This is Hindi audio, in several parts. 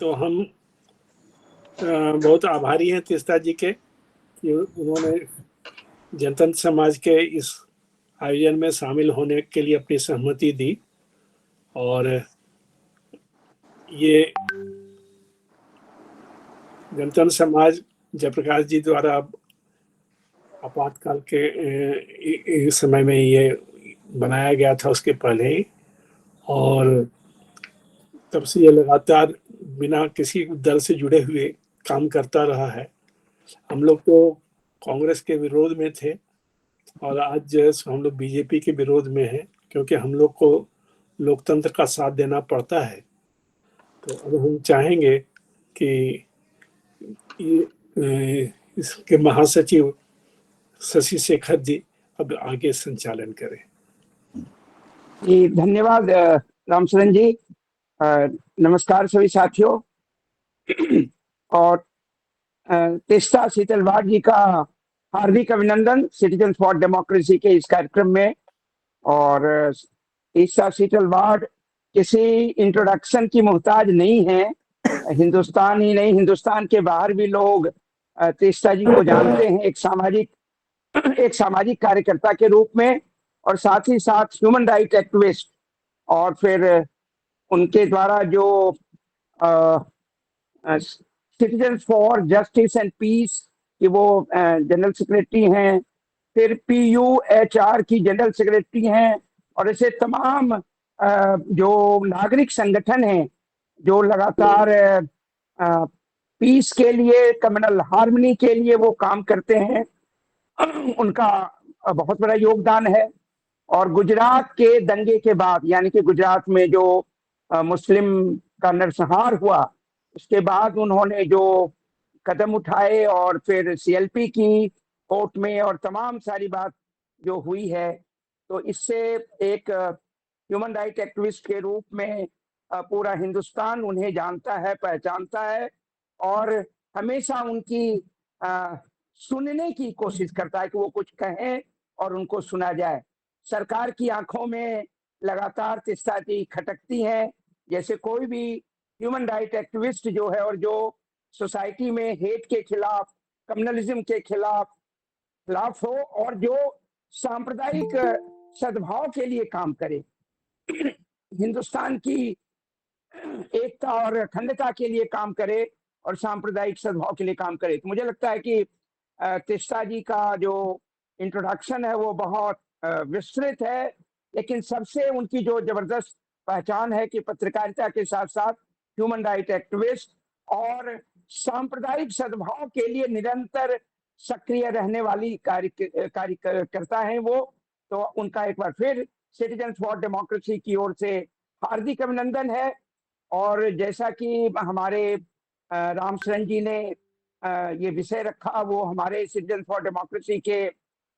तो हम बहुत आभारी हैं तीस्ता जी के कि उन्होंने जनतंत्र समाज के इस आयोजन में शामिल होने के लिए अपनी सहमति दी। और ये जनतंत्र समाज जयप्रकाश जी द्वारा आपातकाल के समय में ये बनाया गया था, उसके पहले ही, और तब से ये लगातार बिना किसी दल से जुड़े हुए काम करता रहा है। हम लोग तो कांग्रेस के विरोध में थे और आज जो है हम लोग बीजेपी के विरोध में हैं, क्योंकि हम लोग को लोकतंत्र का साथ देना पड़ता है। तो अब हम चाहेंगे कि इसके महासचिव शशि शेखर जी अब आगे संचालन करें। जी धन्यवाद रामचरण जी। नमस्कार सभी साथियों। और तीस्ता सीतलवाड़ जी का हार्दिक अभिनंदन सिटीजन फॉर डेमोक्रेसी के इस कार्यक्रम में। और तीस्ता सीतलवाड़ किसी इंट्रोडक्शन की मोहताज नहीं है। हिंदुस्तान ही नहीं, हिंदुस्तान के बाहर भी लोग तीस्ता जी को जानते हैं एक सामाजिक कार्यकर्ता के रूप में, और साथ ही साथ ह्यूमन राइट एक्टिविस्ट। और फिर उनके द्वारा जो citizen for justice and peace की वो जनरल सेक्रेटरी हैं, फिर PUHR की जनरल सेक्रेटरी हैं, और ऐसे तमाम जो नागरिक संगठन हैं जो लगातार पीस के लिए, कम्युनल हार्मनी के लिए वो काम करते हैं, उनका बहुत बड़ा योगदान है। और गुजरात के दंगे के बाद, यानी कि गुजरात में जो मुस्लिम का नरसंहार हुआ, उसके बाद उन्होंने जो कदम उठाए और फिर CLP की कोर्ट में और तमाम सारी बात जो हुई है, तो इससे एक ह्यूमन राइट एक्टिविस्ट के रूप में पूरा हिंदुस्तान उन्हें जानता है, पहचानता है, और हमेशा उनकी सुनने की कोशिश करता है कि वो कुछ कहें और उनको सुना जाए। सरकार की आंखों में लगातार तीस्ता जी खटकती हैं, जैसे कोई भी ह्यूमन राइट एक्टिविस्ट जो है और जो सोसाइटी में हेट के खिलाफ, कम्युनलिज्म के खिलाफ हो, और जो सांप्रदायिक सद्भाव के लिए काम करे, हिंदुस्तान की एकता और अखंडता के लिए काम करे और सांप्रदायिक सद्भाव के लिए काम करे। तो मुझे लगता है कि तीस्ता जी का जो इंट्रोडक्शन है वो बहुत विस्तृत है, लेकिन सबसे उनकी जो जबरदस्त पहचान है कि पत्रकारिता के साथ साथ ह्यूमन राइट एक्टिविस्ट और सांप्रदायिक सद्भाव के लिए निरंतर सक्रिय रहने वाली कार्यकर्ता हैं वो। तो उनका एक बार फिर सिटीजन फॉर डेमोक्रेसी की ओर से हार्दिक अभिनंदन है। और जैसा कि हमारे रामचरण जी ने ये विषय रखा, वो हमारे सिटीजन फॉर डेमोक्रेसी के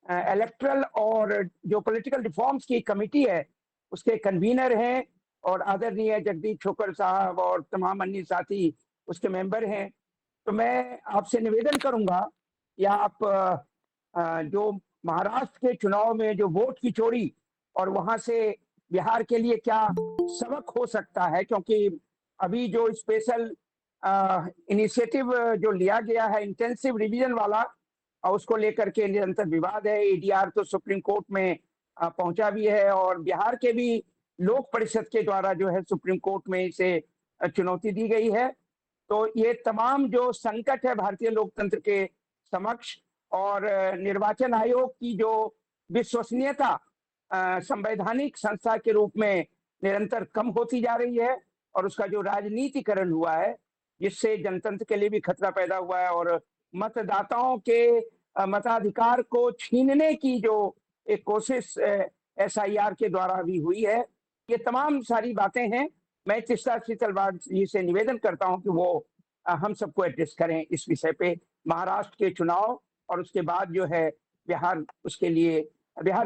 इलेक्टरल और जो पॉलिटिकल रिफॉर्म्स की कमेटी है उसके कन्वीनर हैं, और आदरणीय जगदीप छोकर साहब और तमाम अन्य साथी उसके मेंबर हैं। तो मैं आपसे निवेदन करूंगा कि आप जो महाराष्ट्र के चुनाव में जो वोट की चोरी और वहां से बिहार के लिए क्या सबक हो सकता है, क्योंकि अभी जो स्पेशल इनिशिएटिव जो लिया गया है इंटेंसिव रिवीजन वाला, उसको लेकर के निरंतर विवाद है। ADR तो सुप्रीम कोर्ट में पहुंचा भी है, और बिहार के भी लोक परिषद के द्वारा जो है सुप्रीम कोर्ट में इसे चुनौती दी गई है। तो ये तमाम जो संकट है भारतीय लोकतंत्र के समक्ष, और निर्वाचन आयोग की जो विश्वसनीयता संवैधानिक संस्था के रूप में निरंतर कम होती जा रही है, और उसका जो राजनीतिकरण हुआ है जिससे जनतंत्र के लिए भी खतरा पैदा हुआ है, और मतदाताओं के मताधिकार को छीनने की जो एक कोशिश SIR के द्वारा भी हुई है, ये तमाम सारी बातें हैं। मैं तीस्ता सीतलवाड़ जी से निवेदन करता हूं कि वो हम सबको एड्रेस करें इस विषय पे, महाराष्ट्र के चुनाव और उसके बाद जो है बिहार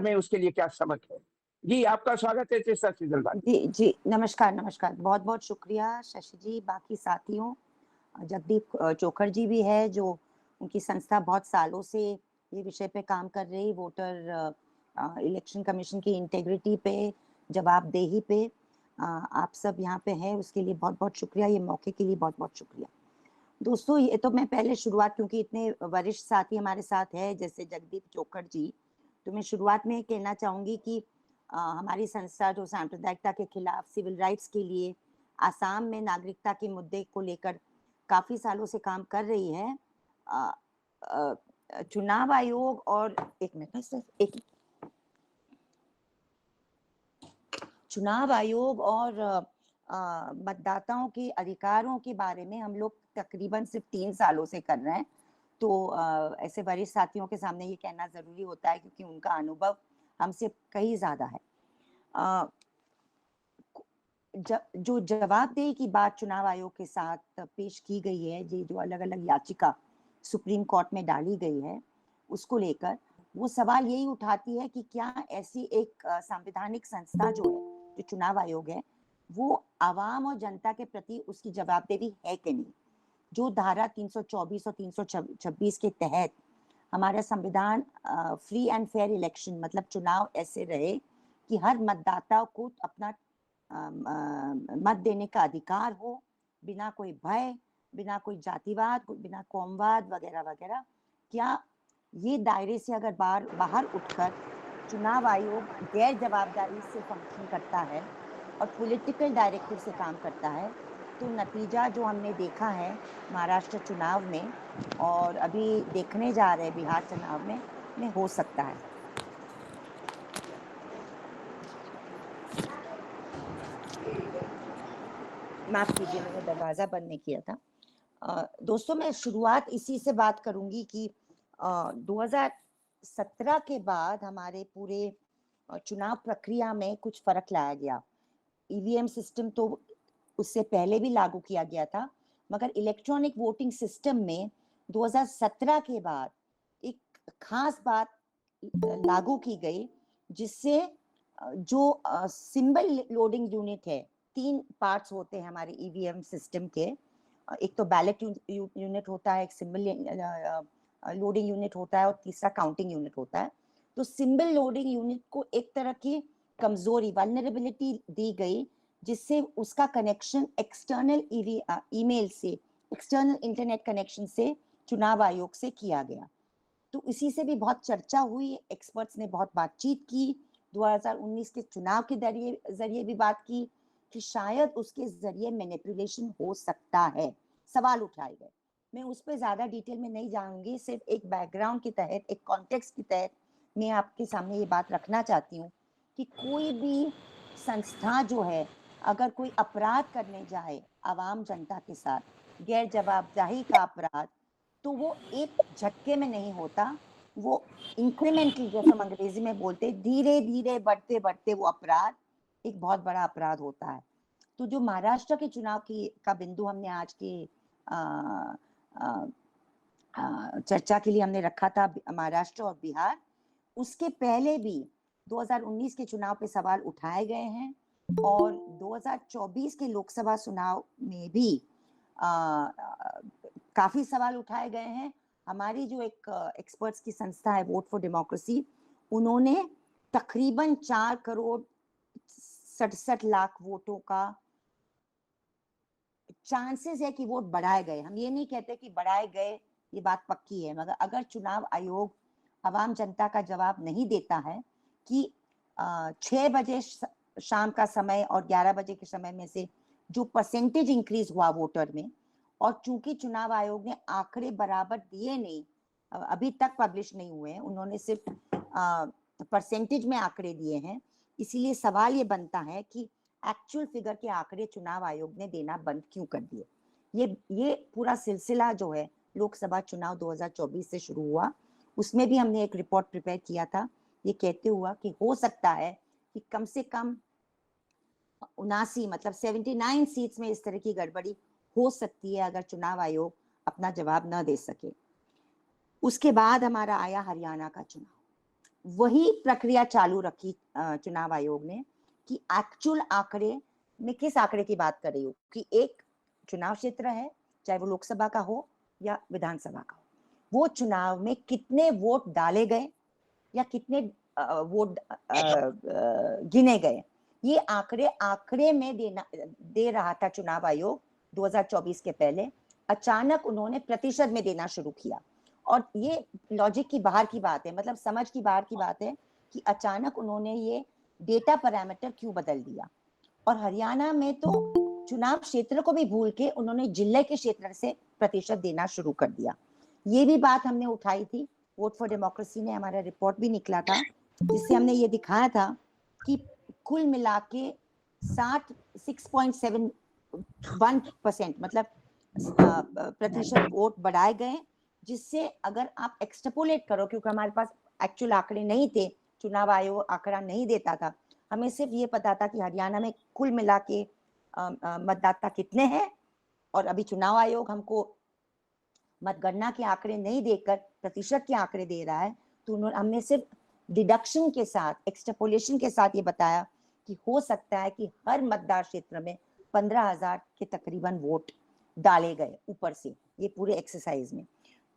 में उसके लिए क्या सबक है। जी आपका स्वागत है तीस्ता सीतलवाड़ जी नमस्कार। बहुत बहुत शुक्रिया शशि जी। बाकी साथियों, जगदीप चोखर जी भी है, जो उनकी संस्था बहुत सालों से ये विषय पे काम कर रही, वोटर इलेक्शन कमीशन की इंटेग्रिटी पे, जवाबदेही पे। आप सब यहाँ पे हैं उसके लिए बहुत बहुत शुक्रिया, ये मौके के लिए बहुत बहुत शुक्रिया। दोस्तों ये तो मैं पहले शुरुआत, क्योंकि इतने वरिष्ठ साथी हमारे साथ है जैसे जगदीप चोखड़ जी, तो मैं शुरुआत में कहना चाहूंगी कि हमारी संस्था जो सांप्रदायिकता के खिलाफ सिविल राइट्स के लिए आसाम में नागरिकता के मुद्दे को लेकर काफी सालों से काम कर रही है। चुनाव आयोग और एक मिनट सर, एक चुनाव आयोग और मतदाताओं के अधिकारों के बारे में हम लोग तकरीबन सिर्फ 3 सालों से कर रहे हैं। तो ऐसे वरिष्ठ साथियों के सामने ये कहना जरूरी होता है क्योंकि उनका अनुभव हमसे कहीं ज्यादा है। जो जवाबदेही की बात चुनाव आयोग के साथ पेश की गई है, जो अलग अलग याचिका सुप्रीम कोर्ट में डाली गई है, उसको लेकर वो सवाल यही उठाती है कि क्या ऐसी एक संवैधानिक संस्था जो है, जो चुनाव आयोग है, वो आवाम और जनता के प्रति उसकी जवाबदेही है कि नहीं। जो धारा 324 और 326 के तहत हमारा संविधान फ्री एंड फेयर इलेक्शन, मतलब चुनाव ऐसे रहे कि हर मतदाता को अपना मत देने का अधिकार हो, बिना कोई भय, बिना कोई जातिवाद, बिना कौमवाद वगैरह वगैरह। क्या ये दायरे से अगर बाहर उठकर चुनाव आयोग गैर जवाबदारी से फंक्शन करता है और पॉलिटिकल डायरेक्टिव से काम करता है, तो नतीजा जो हमने देखा है महाराष्ट्र चुनाव में और अभी देखने जा रहे बिहार चुनाव में हो सकता है। माफ कीजिए, मैंने दरवाजा बंद नहीं किया था। दोस्तों मैं शुरुआत इसी से बात करूंगी कि 2017 के बाद हमारे पूरे चुनाव प्रक्रिया में कुछ फर्क लाया गया। ईवीएम सिस्टम तो उससे पहले भी लागू किया गया था, मगर इलेक्ट्रॉनिक वोटिंग सिस्टम में 2017 के बाद एक खास बात लागू की गई, जिससे जो सिंबल लोडिंग यूनिट है, 3 पार्ट्स होते हैं हमारे ईवीएम सिस्टम के। एक तो बैलेट यूनिट होता है, एक सिंबल लोडिंग यूनिट होता है और तीसरा काउंटिंग यूनिट होता है। तो सिंबल लोडिंग यूनिट को एक तरह की कमजोरी, वल्नरेबिलिटी दी गई, जिससे उसका कनेक्शन एक्सटर्नल ईमेल से, एक्सटर्नल इंटरनेट कनेक्शन से चुनाव आयोग से किया गया। तो इसी से भी बहुत चर्चा हुई, एक्सपर्ट्स ने बहुत बातचीत की, 2019 के चुनाव के जरिए भी बात की कि शायद उसके जरिए मैनिपुलेशन हो सकता है, सवाल उठाए गए। मैं उस पर ज्यादा डिटेल में नहीं जाऊंगी, सिर्फ एक बैकग्राउंड के तहत, एक कॉन्टेक्स्ट के तहत मैं आपके सामने ये बात रखना चाहती हूँ कि कोई भी संस्था जो है, अगर कोई अपराध करने जाए आवाम जनता के साथ, गैर जवाबदेही का अपराध, तो वो एक झटके में नहीं होता, वो इंक्रीमेंटली, जैसे हम अंग्रेजी में बोलते, धीरे धीरे बढ़ते बढ़ते वो अपराध एक बहुत बड़ा अपराध होता है। तो जो महाराष्ट्र के चुनाव का बिंदु हमने आज के चर्चा के लिए हमने रखा था, महाराष्ट्र और बिहार, उसके पहले भी 2019 के चुनाव पे सवाल उठाए गए हैं और 2024 के लोकसभा चुनाव में भी काफी सवाल उठाए गए हैं। हमारी जो एक एक्सपर्ट्स की संस्था है वोट फॉर डेमोक्रेसी, उन्होंने तकरीबन 4 करोड़ 67 लाख वोटों का चांसेस है कि वोट बढ़ाए गए। हम ये नहीं कहते कि बढ़ाए गए, ये बात पक्की है, मगर अगर चुनाव आयोग आवाम जनता का जवाब नहीं देता है कि 6 बजे शाम का समय और 11 बजे के समय में से जो परसेंटेज इंक्रीज हुआ वोटर में, और चूंकि चुनाव आयोग ने आंकड़े बराबर दिए नहीं, अभी तक पब्लिश नहीं हुए हैं, उन्होंने सिर्फ परसेंटेज में आंकड़े दिए हैं, इसीलिए सवाल ये बनता है कि एक्चुअल फिगर के आंकड़े चुनाव आयोग ने देना बंद क्यों कर दिए। ये पूरा सिलसिला जो है लोकसभा चुनाव 2024 से शुरू हुआ, उसमें भी हमने एक रिपोर्ट प्रिपेयर किया था, ये कहते हुआ कि हो सकता है कि कम से कम 79 मतलब 79 सीट्स में इस तरह की गड़बड़ी हो सकती है अगर चुनाव आयोग अपना जवाब न दे सके। उसके बाद हमारा आया हरियाणा का चुनाव, वही प्रक्रिया चालू रखी चुनाव आयोग ने कि एक्चुअल आंकड़े में किस आंकड़े की बात कर रही हूँ कि एक चुनाव क्षेत्र है, चाहे वो लोकसभा का हो या विधानसभा का हो, वो चुनाव में कितने वोट डाले गए या कितने वोट गिने गए, ये आंकड़े में दे रहा था चुनाव आयोग 2024 के पहले, अचानक उन्होंने प्रतिशत में देना शुरू किया। और ये लॉजिक की बाहर की बात है, मतलब समझ की बाहर की बात है कि अचानक उन्होंने ये डेटा पैरामीटर क्यों बदल दिया। और हरियाणा में तो चुनाव क्षेत्र को भी भूल के उन्होंने जिले के क्षेत्र से प्रतिशत देना शुरू कर दिया। ये भी बात हमने उठाई थी, वोट फॉर डेमोक्रेसी ने हमारा रिपोर्ट भी निकला था, जिससे हमने ये दिखाया था कि कुल मिला के 6.71% मतलब प्रतिशत वोट बढ़ाए गए, जिससे अगर आप एक्सट्रपोलेट करो, क्योंकि हमारे पास एक्चुअल आंकड़े नहीं थे, चुनाव आयोग आंकड़ा नहीं देता था, हमें सिर्फ ये पता था कि हरियाणा में कुल मिला के मतदाता कितने हैं, और अभी चुनाव आयोग हमको मतगणना के आंकड़े नहीं देकर प्रतिशत के आंकड़े दे रहा है, तो हमने सिर्फ डिडक्शन के साथ, एक्सट्रपोलेशन के साथ ये बताया कि हो सकता है कि हर मतदार क्षेत्र में 15,000 के तकरीबन वोट डाले गए ऊपर से ये पूरे एक्सरसाइज में।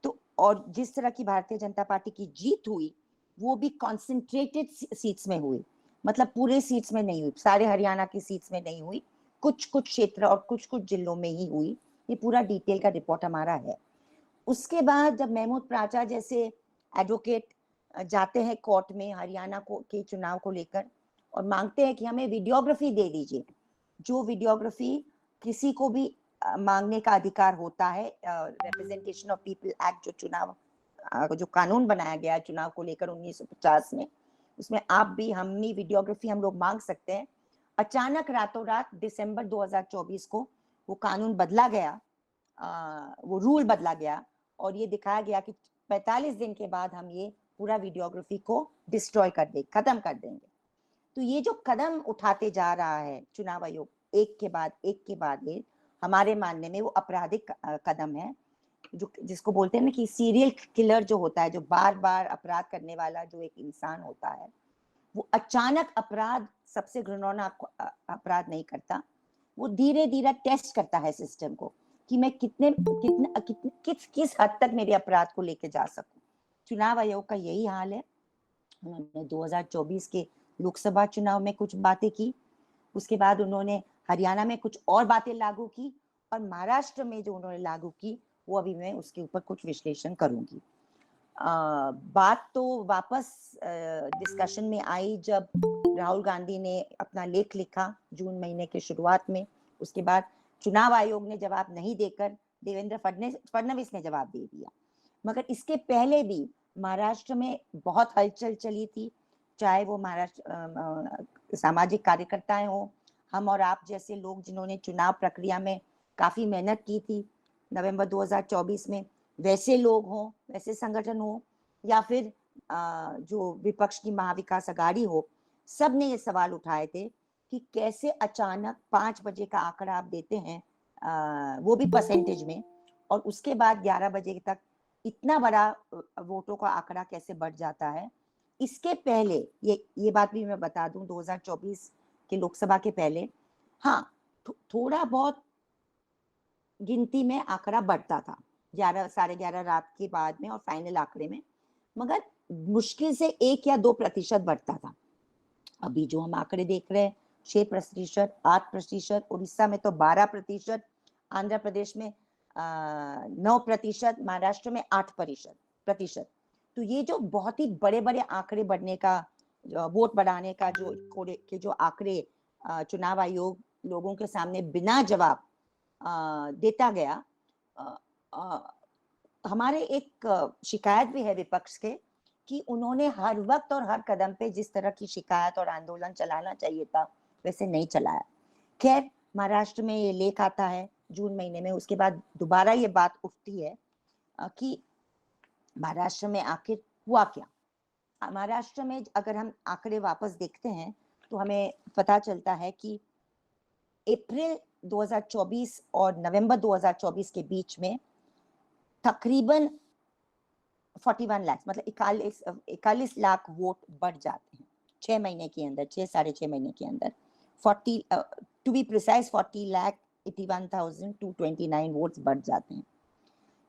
तो और जिस तरह की भारतीय जनता पार्टी की जीत हुई वो भी कॉन्सेंट्रेटेड सीट्स में हुई, मतलब पूरे सीट्स में नहीं हुई, सारे हरियाणा की सीट्स में नहीं हुई, कुछ कुछ क्षेत्र और कुछ कुछ जिलों में ही हुई। ये पूरा डिटेल का रिपोर्ट हमारा है। उसके बाद जब महमूद प्राचा जैसे एडवोकेट जाते हैं कोर्ट में हरियाणा के चुनाव को लेकर और मांगते हैं कि हमें वीडियोग्राफी दे दीजिए, जो वीडियोग्राफी किसी को भी मांगने का अधिकार होता है, रिप्रेजेंटेशन ऑफ पीपल एक्ट जो चुनाव जो कानून बनाया गया है चुनाव को लेकर 1950 में, उसमें आप भी हम भी वीडियोग्राफी हम लोग मांग सकते हैं। अचानक रातों रात दिसंबर 2024 को वो कानून बदला गया, वो रूल बदला गया और ये दिखाया गया कि 45 दिन के बाद हम ये पूरा वीडियोग्राफी को डिस्ट्रॉय कर देंगे, खत्म कर देंगे। तो ये जो कदम उठाते जा रहा है चुनाव आयोग एक के बाद एक, हमारे मानने में वो आपराधिक कदम है, जो जिसको बोलते हैं ना कि सीरियल किलर जो होता है, जो बार बार अपराध करने वाला जो एक इंसान होता है, वो अचानक अपराध, सबसे घृणा अपराध नहीं करता, वो धीरे धीरे टेस्ट करता है सिस्टम को कि मैं किस हद तक मेरे अपराध को लेके जा सकूं। चुनाव आयोग का यही हाल है। उन्होंने 2024 के लोकसभा चुनाव में कुछ बातें की, उसके बाद उन्होंने हरियाणा में कुछ और बातें लागू की, और महाराष्ट्र में जो उन्होंने लागू की वो अभी मैं उसके ऊपर कुछ विश्लेषण करूंगी। बात तो वापस डिस्कशन में आई जब राहुल गांधी ने अपना लेख लिखा जून महीने के शुरुआत में। उसके बाद चुनाव आयोग ने जवाब नहीं देकर देवेंद्र फडणवीस ने जवाब दे दिया। मगर इसके पहले भी महाराष्ट्र में बहुत हलचल चली थी, चाहे वो महाराष्ट्र सामाजिक कार्यकर्ताएं हो, हम और आप जैसे लोग जिन्होंने चुनाव प्रक्रिया में काफी मेहनत की थी नवंबर 2024 में, वैसे लोग हों, वैसे संगठन हो, या फिर जो विपक्ष की महाविकास अघाड़ी हो, सब ने ये सवाल उठाए थे कि कैसे अचानक 5 बजे का आंकड़ा आप देते हैं, वो भी परसेंटेज में, और उसके बाद 11 बजे तक इतना बड़ा वोटों का आंकड़ा कैसे बढ़ जाता है। इसके पहले ये बात भी मैं बता दूं, 2024 के लोकसभा के पहले हाँ थोड़ा बहुत गिनती में आंकड़ा बढ़ता था 11-11:30 रात के बाद में और फाइनल आंकड़े में, मगर मुश्किल से 1 या 2% बढ़ता था। अभी जो हम आंकड़े देख रहे हैं 6%, 8%, उड़ीसा में तो 12%, आंध्र प्रदेश में 9%, महाराष्ट्र में 8%। तो ये जो बहुत ही बड़े बड़े आंकड़े बढ़ने का, वोट बढ़ाने का जो आंकड़े चुनाव आयोग लोगों के सामने बिना जवाब देता गया, हमारे एक शिकायत भी है विपक्ष के कि उन्होंने हर वक्त और हर कदम पे जिस तरह की शिकायत और आंदोलन चलाना चाहिए था वैसे नहीं चलाया। खैर, महाराष्ट्र में ये लेख आता है जून महीने में, उसके बाद दोबारा ये बात उठती है कि महाराष्ट्र में आखिर हुआ क्या। महाराष्ट्र में अगर हम आंकड़े वापस देखते हैं तो हमें पता चलता है कि अप्रैल 2024 और नवंबर 2024 के बीच में तकरीबन 41 लाख, मतलब 41 लाख वोट बढ़ जाते हैं 6 महीने के अंदर, 6-6.5 महीने के अंदर। 40 टू बी प्रिसाइज 40,81,229 वोट्स बढ़ जाते हैं।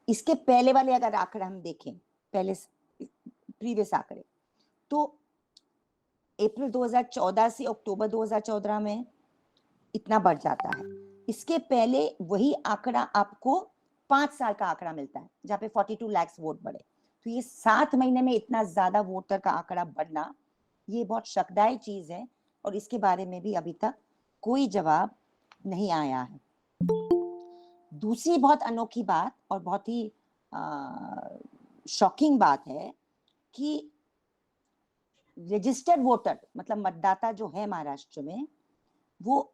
इसके पहले वाले अगर आंकड़े हम देखें, पहले प्रीवियस आंकड़े, तो अप्रैल 2014 से अक्टूबर 2014 में इतना बढ़ जाता है। इसके पहले वही आंकड़ा आपको 5 साल का आंकड़ा मिलता है जहाँ पे 42 लाख वोट बढ़े। तो ये 7 महीने में इतना ज्यादा वोटर का आंकड़ा बढ़ना, ये बहुत शकदायी चीज है और इसके बारे में भी अभी तक कोई जवाब नहीं आया है। दूसरी बहुत अनोखी बात और बहुत ही शॉकिंग बात है कि रजिस्टर्ड वोटर मतलब मतदाता जो है महाराष्ट्र में, वो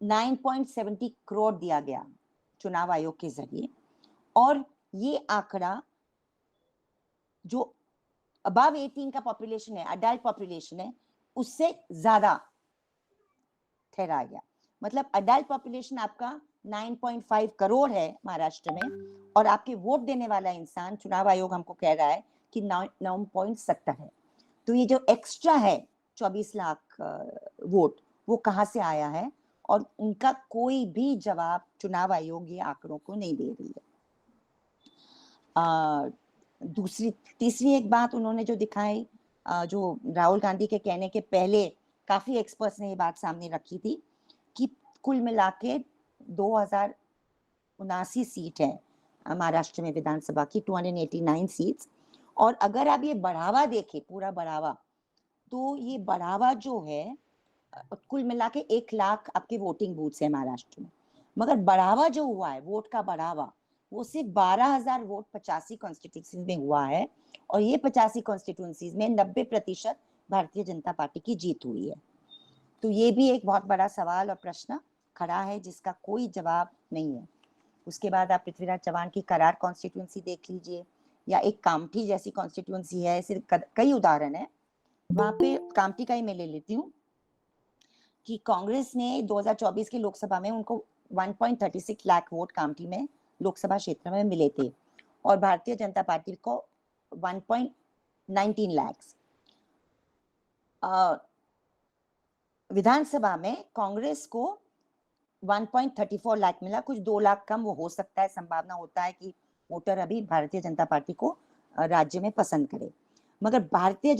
9.70 करोड़ दिया गया चुनाव आयोग के जरिए, और ये आंकड़ा जो अबव 18 का पॉपुलेशन है, अडल्ट पॉपुलेशन है, उससे ज्यादा ठहराया गया। मतलब अडल्ट पॉपुलेशन आपका 9.5 करोड़ है महाराष्ट्र में, और आपके वोट देने वाला इंसान चुनाव आयोग हमको कह रहा है कि 9.70 है। तो ये जो एक्स्ट्रा है 24 लाख वोट, वो कहाँ से आया है, और उनका कोई भी जवाब चुनाव आयोग ये आंकड़ों को नहीं दे रही है। तीसरी एक बात उन्होंने जो दिखाई, जो राहुल गांधी के कहने के पहले काफी एक्सपर्ट्स ने ये बात सामने रखी थी कि कुल मिला के 2079 सीट है महाराष्ट्र में विधानसभा की, 289 सीट्स। और अगर आप ये बढ़ावा देखें, पूरा बढ़ावा, तो ये बढ़ावा जो है कुल मिला के 1 लाख आपके वोटिंग बूथ्स है महाराष्ट्र में, मगर बढ़ावा जो हुआ है, वोट का बढ़ावा, वो सिर्फ 12,000 वोट 85 कॉन्स्टिट्यूंसीज में हुआ है, और ये 85 कॉन्स्टिट्यूंसीज में 90% भारतीय जनता पार्टी की जीत हुई है। तो ये भी एक बहुत बड़ा सवाल और प्रश्न खड़ा है जिसका कोई जवाब नहीं है। उसके बाद आप पृथ्वीराज चव्हाण की करार कॉन्स्टिट्यूंसी देख लीजिए, या एक कामठी जैसी कॉन्स्टिट्यूंसी है, सिर्फ कई उदाहरण है वहां पे। कामठी का ही मैं ले लेती हूँ कि कांग्रेस ने 2024 के लोकसभा में उनको 1.36 लाख वोट कामठी में लोकसभा क्षेत्र में मिले थे, और भारतीय जनता पार्टी को 1.19 लाख। विधानसभा में कांग्रेस को 1.34 लाख मिला, कुछ 2 लाख कम वो हो सकता है, संभावना होता है कि वोटर अभी भारतीय जनता पार्टी को राज्य में पसंद करे, मगर भारतीय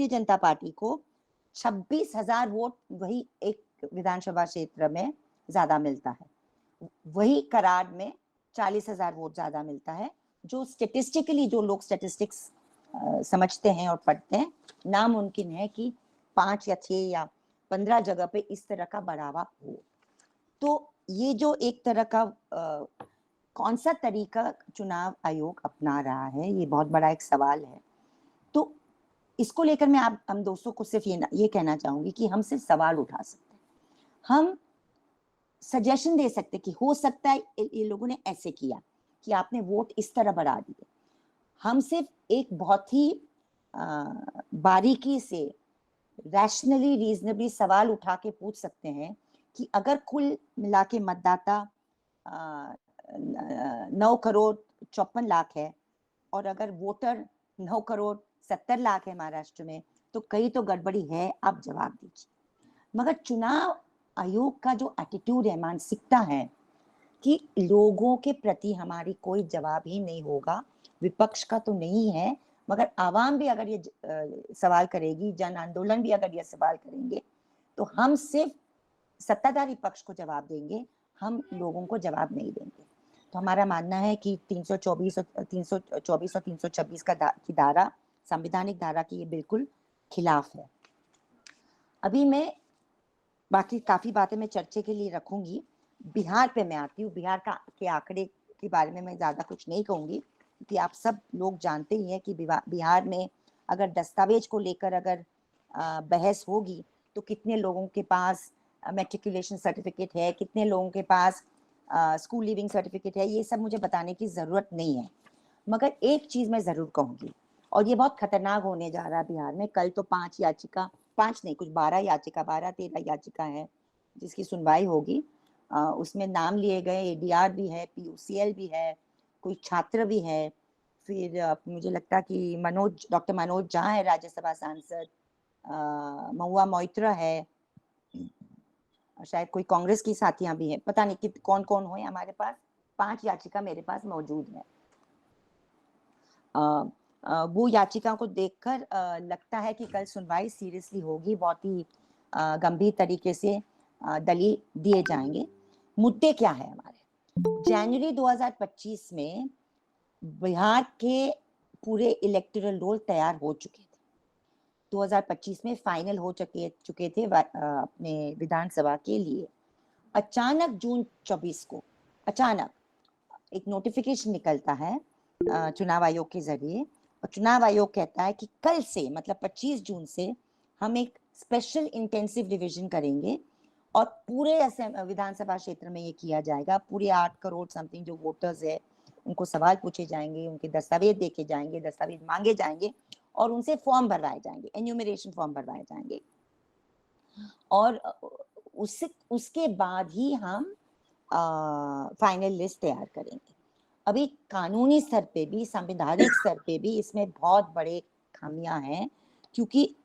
जनता पार्टी को 26,000 वोट वही एक विधानसभा क्षेत्र में ज्यादा मिलता है। वही कराड़ में 40,000 वोट ज्यादा मिलता है, जो स्टेटिस्टिकली जो लोग स्टेटिस्टिक्स समझते हैं और पढ़ते हैं, नामुमकिन है कि 5 या 6 या 15 जगह पे इस तरह का बढ़ावा हो। तो ये जो एक तरह का कौन सा तरीका चुनाव आयोग अपना रहा है, ये बहुत बड़ा एक सवाल है। तो इसको लेकर मैं हम दोस्तों को सिर्फ ये कहना चाहूंगी कि हम सिर्फ सवाल उठा सकते हैं, हम सजेशन दे सकते कि हो सकता है ये लोगों ने ऐसे किया कि आपने वोट इस तरह बढ़ा दिए। हम सिर्फ एक बहुत ही बारीकी से, रैशनली, रीजनेबली सवाल उठा के पूछ सकते हैं कि अगर कुल मिला के मतदाता 9 करोड़ 54 लाख है, और अगर वोटर 9 करोड़ 70 लाख है महाराष्ट्र में, तो कहीं तो गड़बड़ी है, आप जवाब दीजिए। मगर चुनाव आयोग का जो एटीट्यूड है, मानसिकता है कि लोगों के प्रति हमारी कोई जवाब ही नहीं होगा, विपक्ष का तो नहीं है, मगर आवाम भी अगर ये सवाल करेगी, जन आंदोलन भी अगर ये सवाल करेंगे, तो हम सिर्फ सत्ताधारी पक्ष को जवाब देंगे, हम लोगों को जवाब नहीं देंगे। तो हमारा मानना है कि 324 और 326 की धारा, संवैधानिक धारा की ये बिल्कुल खिलाफ है। अभी मैं बाकी काफी बातें मैं चर्चे के लिए रखूंगी। बिहार पे मैं आती हूँ। बिहार के आंकड़े के बारे में मैं ज्यादा कुछ नहीं कहूंगी, क्योंकि आप सब लोग जानते ही हैं कि बिहार में अगर दस्तावेज को लेकर अगर बहस होगी, तो कितने लोगों के पास मैट्रिकुलेशन सर्टिफिकेट है, कितने लोगों के पास स्कूल लिविंग सर्टिफिकेट है, ये सब मुझे बताने की जरूरत नहीं है। मगर एक चीज मैं जरूर कहूंगी, और ये बहुत खतरनाक होने जा रहा है बिहार में। कल तो 5 याचिका, 5 नहीं, कुछ 12-13 याचिका है जिसकी सुनवाई होगी। उसमें नाम लिए गए एडीआर भी है, पीयूसीएल भी है, कोई छात्र भी है, फिर मुझे लगता है कि डॉक्टर मनोज झा है, राज्यसभा सांसद, महुआ मोइत्रा है, शायद कोई कांग्रेस की साथियां भी हैं, पता नहीं कि कौन कौन हो। हमारे पास 5 याचिका मेरे पास मौजूद है। वो याचिका को देखकर लगता है कि कल सुनवाई सीरियसली होगी, बहुत ही गंभीर तरीके से दलील दिए जाएंगे। मुद्दे क्या है हमारे? जनवरी 2025 में बिहार के पूरे इलेक्टोरल रोल तैयार हो चुके थे, 2025 में फाइनल हो चुके थे अपने विधानसभा के लिए। अचानक जून 24 को अचानक एक नोटिफिकेशन निकलता है चुनाव आयोग के जरिए, और चुनाव आयोग कहता है कि कल से मतलब 25 जून से हम एक स्पेशल इंटेंसिव रिवीजन करेंगे और पूरे विधानसभा क्षेत्र में ये किया जाएगा। पूरे 8 करोड़ समथिंग जो वोटर्स है उनको सवाल पूछे जाएंगे, उनके दस्तावेज देखे जाएंगे, दस्तावेज मांगे जाएंगे और उनसे फॉर्म भरवाए जाएंगे, एन्यूमरेशन फॉर्म भरवाए जाएंगे, और उसके बाद ही हम फाइनल लिस्ट तैयार करेंगे। अभी कानूनी स्तर पे भी, संवैधानिक स्तर पे भी इसमें बहुत बड़े खामियां हैं, क्योंकि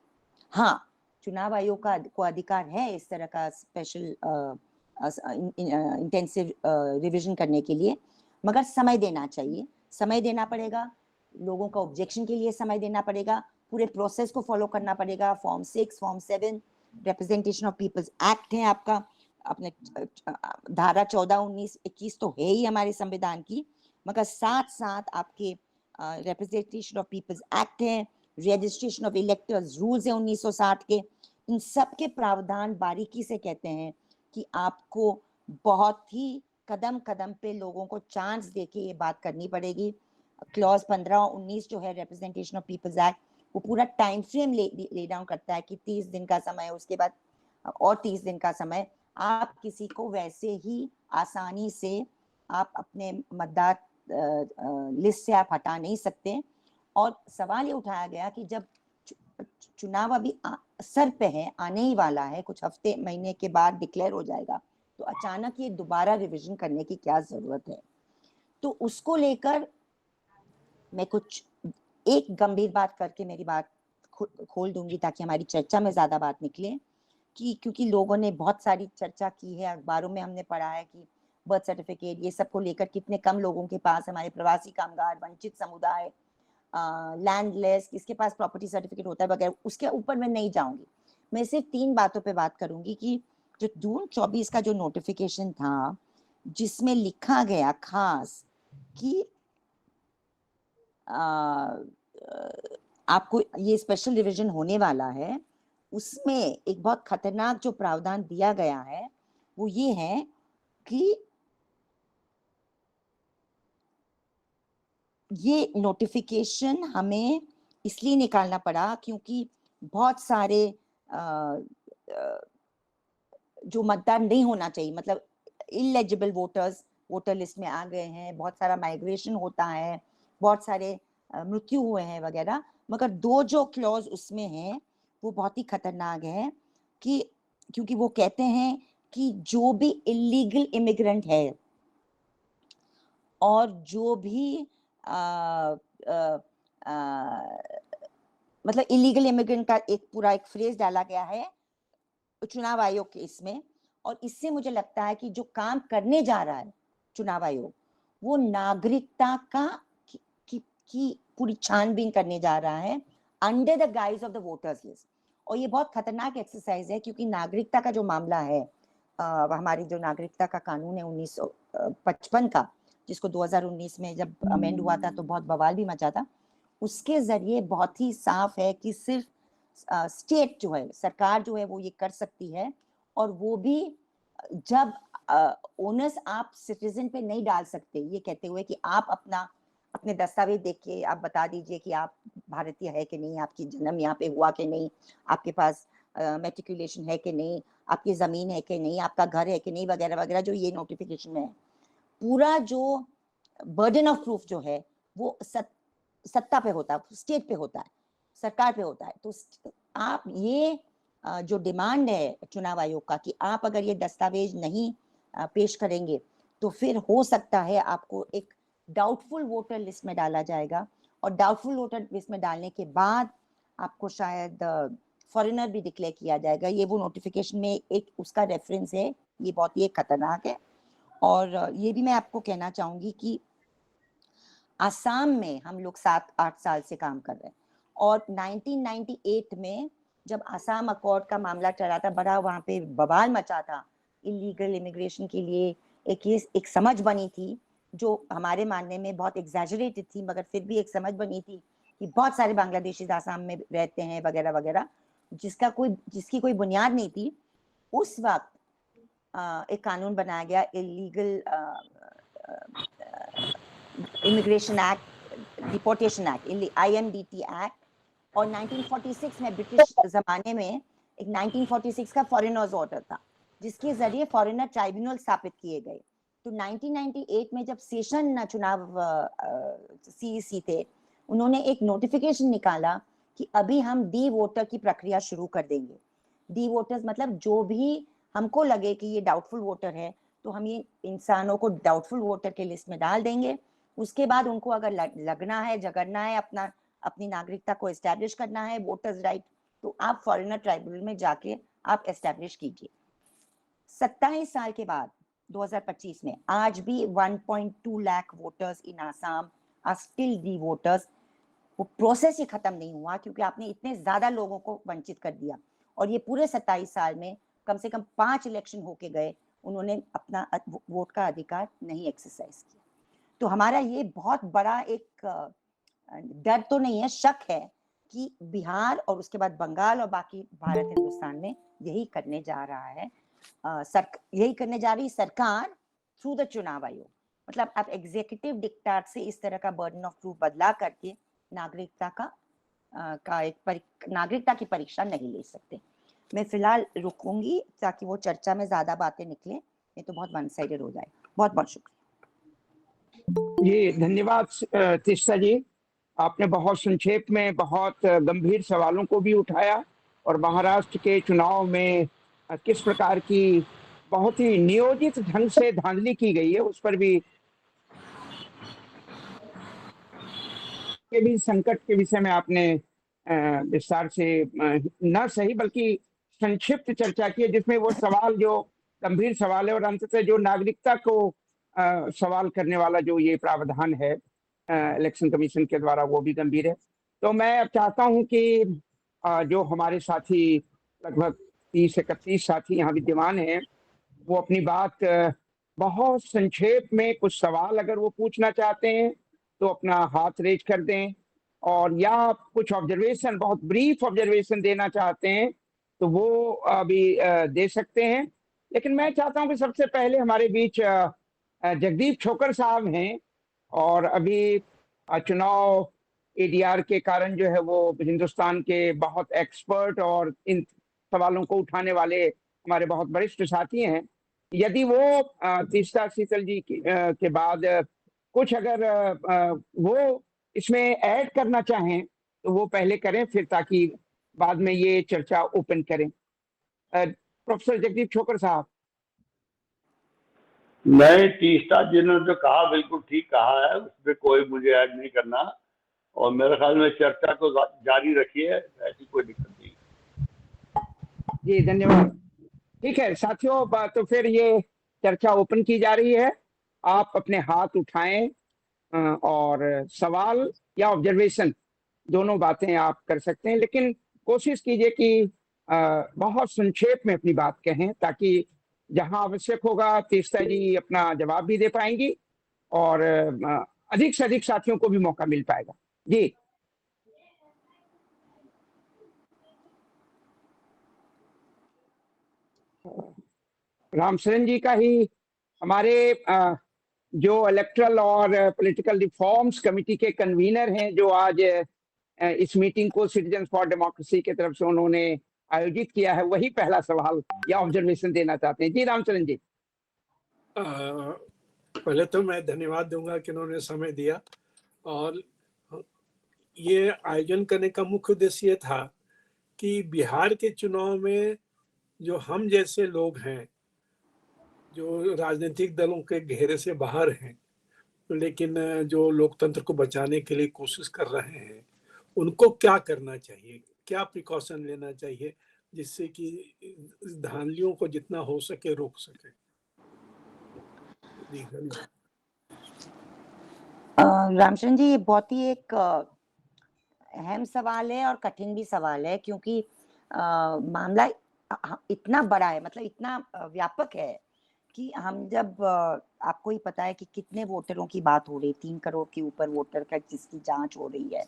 हाँ, चुनाव आयोग को अधिकार है इस तरह का स्पेशल इंटेंसिव रिवीजन करने के लिए, मगर समय देना चाहिए, समय देना पड़ेगा, लोगों का ऑब्जेक्शन के लिए समय देना पड़ेगा, पूरे प्रोसेस को फॉलो करना पड़ेगा। Form 6, form 7, representation of people's act है आपका, अपने धारा 14, 19, 21 तो है ही हमारे संविधान की, मगर साथ साथ आपके रिप्रेजेंटेशन ऑफ पीपल्स एक्ट है, रजिस्ट्रेशन ऑफ इलेक्टर्स रूल्स है 1960 के। इन सब के प्रावधान बारीकी से कहते हैं कि आपको बहुत ही कदम कदम पे लोगों को चांस देके ये बात करनी पड़ेगी। क्लॉज 15 और 19 जो है रिप्रेजेंटेशन ऑफ पीपल्स एक्ट, वो पूरा टाइम फ्रेम ले डाउन करता है कि 30 दिन का समय, उसके बाद और 30 दिन का समय। आप किसी को वैसे ही आसानी से आप अपने मतदार लिस्ट से आप हटा नहीं सकते। और सवाल ये उठाया गया कि जब चुनाव अभी सर पे है, आने ही वाला है, कुछ हफ्ते महीने के बाद डिक्लेयर हो जाएगा, तो अचानक ये दोबारा रिवीजन करने की क्या जरूरत है? तो उसको लेकर मैं कुछ एक गंभीर बात करके मेरी बात खोल दूंगी ताकि हमारी चर्चा में ज्यादा बात निकले, कि क्योंकि लोगों ने बहुत सारी चर्चा की है, अखबारों में हमने पढ़ा है कि बर्थ सर्टिफिकेट ये सब को लेकर कितने कम लोगों के पास, हमारे प्रवासी कामगार, वंचित समुदाय, लैंडलेस, किसके पास प्रॉपर्टी सर्टिफिकेट होता है वगैरह, उसके ऊपर मैं नहीं जाऊंगी। मैं सिर्फ 3 बातों पे बात करूंगी कि जो जून 24 का जो नोटिफिकेशन था, जिसमें लिखा गया खास कि आपको ये स्पेशल रिवीजन होने वाला है, उसमें एक बहुत खतरनाक जो प्रावधान दिया गया है वो ये है कि ये नोटिफिकेशन हमें इसलिए निकालना पड़ा क्योंकि बहुत सारे जो मतदान नहीं होना चाहिए, मतलब इलेजिबल वोटर्स वोटर लिस्ट में आ गए हैं, बहुत सारा माइग्रेशन होता है, बहुत सारे मृत्यु हुए हैं वगैरह, मगर 2 जो क्लॉज उसमें हैं वो बहुत ही खतरनाक है, कि क्योंकि वो कहते हैं कि जो भी इलीगल इमिग्रेंट है और जो भी मतलब इलीगल इमिग्रेंट का एक पूरा एक फ्रेज डाला गया है चुनाव आयोग के इसमें, और इससे मुझे लगता है कि जो काम करने जा रहा है चुनाव आयोग, वो नागरिकता का की पूरी छानबीन करने जा रहा है under the guys of the voters list. और ये बहुत खतरनाक एक्सरसाइज है, क्योंकि नागरिकता का जो मामला है, हमारी जो नागरिकता का कानून है 1955 का, जिसको 2019 में जब अमेंड हुआ था तो बहुत बवाल भी मचा था, उसके जरिए बहुत ही साफ है कि सिर्फ स्टेट जो है, सरकार जो है वो ये कर सकती है, और वो भी जब ओनर्स आप सिटीजन पे नहीं डाल सकते, ये कहते हुए कि आप अपने दस्तावेज देख के आप बता दीजिए कि आप भारतीय है कि नहीं, आपकी जन्म यहाँ पे हुआ कि नहीं, आपके पास मैट्रिकुलेशन है कि नहीं, आपकी जमीन है कि नहीं, आपका घर है कि नहीं, वगैरह वगैरह, जो ये नोटिफिकेशन में है। पूरा जो बर्डन ऑफ प्रूफ जो है वो सत्ता पे होता है, स्टेट पे होता है, सरकार पे होता है। तो आप ये जो डिमांड है चुनाव आयोग का कि आप अगर ये दस्तावेज नहीं पेश करेंगे तो फिर हो सकता है आपको एक डाउटफुल वोटर लिस्ट में डाला जाएगा, और डाउटफुल वोटर लिस्ट में डालने के बाद आपको शायद फॉरेनर भी डिक्लेयर किया जाएगा। ये वो नोटिफिकेशन में एक उसका रेफरेंस है, ये बहुत ही खतरनाक है। और ये भी मैं आपको कहना चाहूंगी कि आसाम में हम लोग 7-8 साल से काम कर रहे हैं। और 1998 में जब आसाम अकॉर्ड का मामला चला था, बड़ा वहाँ पे बवाल मचा था, इलीगल इमिग्रेशन के लिए एक समझ बनी थी जो हमारे मानने में बहुत एग्जैजरेटेड थी, मगर फिर भी एक समझ बनी थी कि बहुत सारे बांग्लादेशी आसाम में रहते हैं वगैरह वगैरह, जिसकी कोई बुनियाद नहीं थी। उस वक्त एक कानून बनाया गया, illegal immigration act, deportation act, IMDT act. और 1946 में ब्रिटिश जमाने में एक 1946 का फॉरेनर्स ऑर्डर था, जिसके जरिए फॉरेनर ट्राइब्यूनल स्थापित किए गए। तो 1998 में जब सेशन चुनाव CEC थे, उन्होंने एक नोटिफिकेशन निकाला कि अभी हम डी वोटर की प्रक्रिया शुरू कर देंगे। डी वोटर्स मतलब जो भी हमको लगे कि ये डाउटफुल वोटर है, तो हम ये इंसानों को डाउटफुल वोटर के लिस्ट में डाल देंगे। उसके बाद उनको अगर लगना है, झगड़ना है, अपनी नागरिकता को एस्टैब्लिश करना है, वोटर्स राइट, तो आप फॉरेनर ट्राइब्यूनल में जाके आप एस्टैब्लिश कीजिए। 27 साल के बाद 2025 में आज भी 1.2 lakh voters in Assam are still D voters. वो प्रोसेस ही खत्म नहीं हुआ क्योंकि आपने इतने ज्यादा लोगों को वंचित कर दिया। और ये पूरे 27 साल में कम से कम 5 इलेक्शन होके गए, उन्होंने अपना वोट का अधिकार नहीं एक्सरसाइज किया। तो हमारा ये बहुत बड़ा एक डर तो नहीं है, शक है कि बिहार और उसके बाद बंगाल और बाकी भारत हिंदुस्तान में यही करने जा रहा है, यही करने जा रही सरकार थ्रू द चुनाव आयोग। मतलब आप एग्जीक्यूटिव डिक्टेट से इस तरह का बर्डन ऑफ प्रूफ बदला करके नागरिकता की परीक्षा नहीं ले सकते। मैं फिलहाल रुकूंगी ताकि वो चर्चा में ज्यादा बातें निकले, नहीं तो बहुत वन साइडेड हो जाए। बहुत बहुत शुक्रिया जी। धन्यवाद तीस्ता जी, आपने बहुत संक्षेप में बहुत गंभीर सवालों को भी उठाया और महाराष्ट्र के चुनाव में किस प्रकार की बहुत ही नियोजित ढंग से धांधली की गई है उस पर भी संकट के विषय में आपने विस्तार से न सही बल्कि संक्षिप्त चर्चा की है, जिसमें वो सवाल जो गंभीर सवाल है और अंततः जो नागरिकता को सवाल करने वाला जो ये प्रावधान है इलेक्शन कमीशन के द्वारा, वो भी गंभीर है। तो मैं अब चाहता हूं कि जो हमारे साथी लगभग 30-31 साथी यहाँ विद्यमान हैं, वो अपनी बात बहुत संक्षेप में कुछ सवाल अगर वो पूछना चाहते हैं तो अपना हाथ रेज कर दें, और या कुछ ऑब्जर्वेशन, बहुत ब्रीफ ऑब्जर्वेशन देना चाहते हैं तो वो अभी दे सकते हैं। लेकिन मैं चाहता हूं कि सबसे पहले हमारे बीच जगदीप छोकर साहब हैं, और अभी चुनाव ADR के कारण जो है वो हिंदुस्तान के बहुत एक्सपर्ट और इन सवालों को उठाने वाले हमारे बहुत वरिष्ठ साथी हैं। यदि वो तीस्ता शीतल जी के बाद कुछ अगर वो इसमें ऐड करना चाहें तो वो पहले करें, फिर ताकि बाद में ये चर्चा ओपन करें। प्रोफेसर जगदीप छोकर साहब। नहीं, तीस्ता जी ने जो कहा बिल्कुल ठीक कहा है, उसमें कोई मुझे ऐड नहीं करना, और मेरे ख्याल में चर्चा को जारी रखिए, ऐसी कोई दिक्कत नहीं। जी धन्यवाद। ठीक है साथियों, तो फिर ये चर्चा ओपन की जा रही है। आप अपने हाथ उठाएं और सवाल या ऑब्जर्वेशन दोनों बातें आप कर सकते हैं, लेकिन कोशिश कीजिए कि बहुत संक्षेप में अपनी बात कहें ताकि जहां आवश्यक होगा तीस्ता जी अपना जवाब भी दे पाएंगी और अधिक से अधिक साथियों को भी मौका मिल पाएगा। जी रामचरण जी का ही हमारे जो इलेक्ट्रल और पॉलिटिकल रिफॉर्म्स कमेटी के कन्वीनर हैं, जो आज इस मीटिंग को सिटीजन फॉर डेमोक्रेसी की तरफ से उन्होंने आयोजित किया है, वही पहला सवाल या ऑब्जर्वेशन देना चाहते हैं। जी रामचरण जी। पहले तो मैं धन्यवाद दूंगा कि उन्होंने समय दिया, और ये आयोजन करने का मुख्य उद्देश्य ये था कि बिहार के चुनाव में जो हम जैसे लोग हैं, जो राजनीतिक दलों के घेरे से बाहर हैं, लेकिन जो लोकतंत्र को बचाने के लिए कोशिश कर रहे हैं, उनको क्या करना चाहिए, क्या प्रिकॉशन लेना चाहिए, जिससे कि धांधलियों को जितना हो सके रोक सके। रामचंद्र जी, ये बहुत ही एक अहम सवाल है और कठिन भी सवाल है, क्योंकि मामला इतना बड़ा है, मतलब इतना व्यापक है कि हम जब आपको ही पता है कि कितने वोटरों की बात हो रही, 3 करोड़ के ऊपर वोटर का जिसकी जांच हो रही है,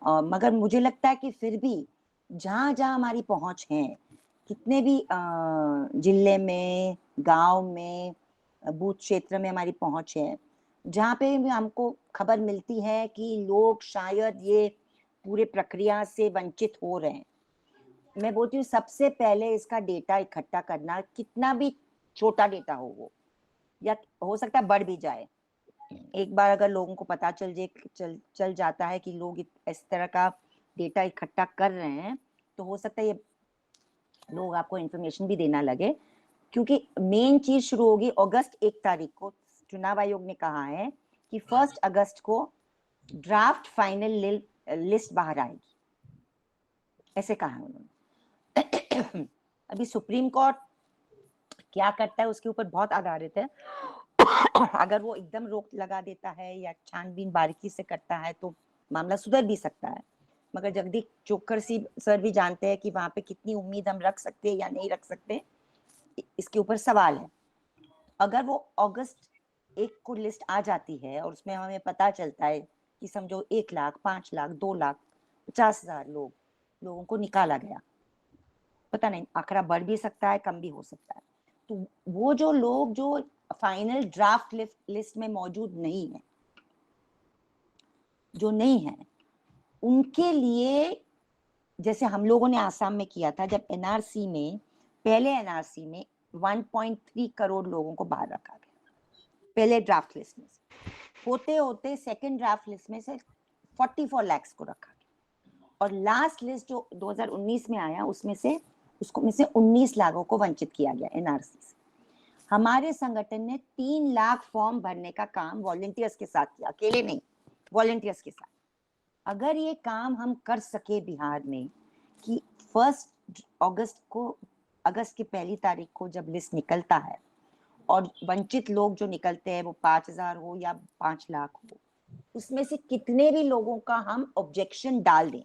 मगर मुझे लगता है कि फिर भी जहाँ जहाँ हमारी पहुंच है, कितने भी जिले में, गांव में, बूथ क्षेत्र में हमारी पहुंच है, जहाँ पे भी हमको खबर मिलती है कि लोग शायद ये पूरे प्रक्रिया से वंचित हो रहे हैं, मैं बोलती हूँ सबसे पहले इसका डेटा इकट्ठा करना, कितना भी छोटा डेटा हो वो, या हो सकता है बढ़ भी जाए। एक बार अगर लोगों को पता चल जाता है कि लोग इस तरह का डेटा इकट्ठा कर रहे हैं, तो हो सकता है ये लोग आपको इन्फॉर्मेशन भी देना लगे, क्योंकि मेन चीज शुरू होगी अगस्त 1 तारीख को। चुनाव आयोग ने कहा है कि 1 अगस्त को ड्राफ्ट फाइनल लिस्ट बाहर आएगी, ऐसे कहा है उन्होंने। अभी सुप्रीम कोर्ट क्या करता है उसके ऊपर बहुत आधारित है। अगर वो एकदम रोक लगा देता है या छानबीन बारीकी से करता है तो मामला सुधर भी सकता है, मगर जगदीश चोखर सर भी जानते हैं कि वहां पे कितनी उम्मीद हम रख सकते हैं या नहीं रख सकते, इसके ऊपर सवाल है। अगर वो अगस्त 1 को लिस्ट आ जाती है और उसमें हमें पता चलता है कि समझो 1 लाख, 5 लाख, 2 लाख, 50,000 लोगों को निकाला गया, पता नहीं आंकड़ा बढ़ भी सकता है, कम भी हो सकता है, तो वो जो लोग जो फाइनल ड्राफ्ट लिस्ट में मौजूद नहीं है, जो नहीं है, उनके लिए, जैसे हम लोगों ने आसाम में किया था, जब एनआरसी में, पहले एनआरसी में 1.3 करोड़ लोगों को बाहर रखा गया पहले ड्राफ्ट लिस्ट में से, होते होते सेकंड ड्राफ्ट लिस्ट में से 44 लाख को रखा गया, और लास्ट लिस्ट जो 2019 में आया उसमें से 19 लाखों को वंचित किया गया एनआरसी से। हमारे संगठन ने 3 लाख फॉर्म भरने का काम वॉलंटियर्स के साथ किया, अकेले नहीं, वॉलंटियर्स के साथ। अगर ये काम हम कर सके बिहार में कि 1 अगस्त की 1 तारीख को जब लिस्ट निकलता है और वंचित लोग जो निकलते हैं वो 5,000 हो या 5 लाख हो, उसमें से कितने भी लोगों का हम ऑब्जेक्शन डाल दें,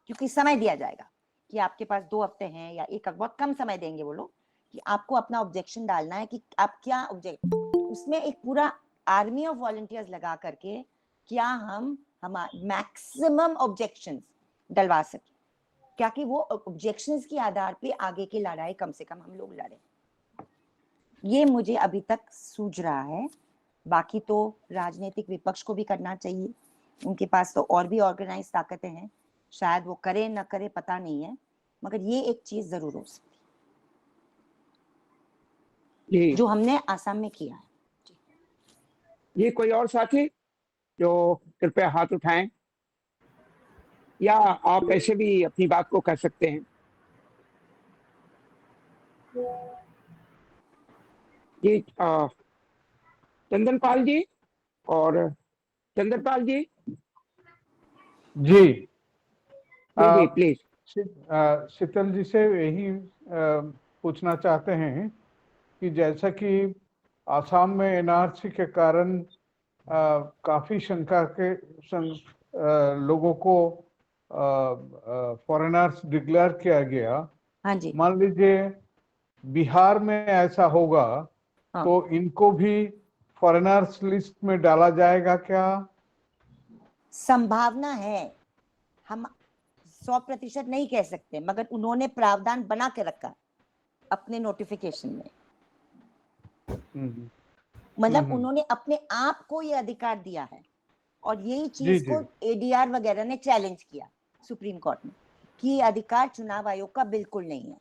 क्योंकि समय दिया जाएगा कि आपके पास 2 हफ्ते हैं या बहुत कम समय देंगे वो लोग कि आपको अपना ऑब्जेक्शन डालना है कि आप क्या ऑब्जेक्ट, उसमें एक पूरा आर्मी ऑफ वॉलंटियर्स लगा करके क्या हम मैक्सिमम ऑब्जेक्शंस डलवा सके, क्या कि वो ऑब्जेक्शंस के आधार पे आगे की लड़ाई कम से कम हम लोग लड़े। ये मुझे अभी तक सूझ रहा है, बाकी तो राजनीतिक विपक्ष को भी करना चाहिए, उनके पास तो और भी ऑर्गेनाइज ताकतें हैं, शायद वो करे न करे पता नहीं है, मगर ये एक चीज जरूर हो सकती है जो हमने आसाम में किया है। ये कोई और साथी जो कृपया हाथ उठाएं, या आप ऐसे भी अपनी बात को कर सकते हैं। ये चंदनपाल जी और चंद्रपाल जी जी जी प्लीज। शीतल जी से यही पूछना चाहते हैं कि जैसा कि आसाम में एनआरसी के कारण काफी संख्या के लोगों को फॉरेनर्स डिक्लेयर किया गया, हाँ जी, मान लीजिए बिहार में ऐसा होगा, हाँ। तो इनको भी फॉरेनर्स लिस्ट में डाला जाएगा क्या? संभावना है, हम 100% नहीं कह सकते, मगर उन्होंने प्रावधान बना के रखा अपने नोटिफिकेशन में, मतलब उन्होंने अपने आप को ये अधिकार दिया है, और यही चीज को एडीआर वगैरह ने चैलेंज किया सुप्रीम कोर्ट में कि ये अधिकार चुनाव आयोग का बिल्कुल नहीं है,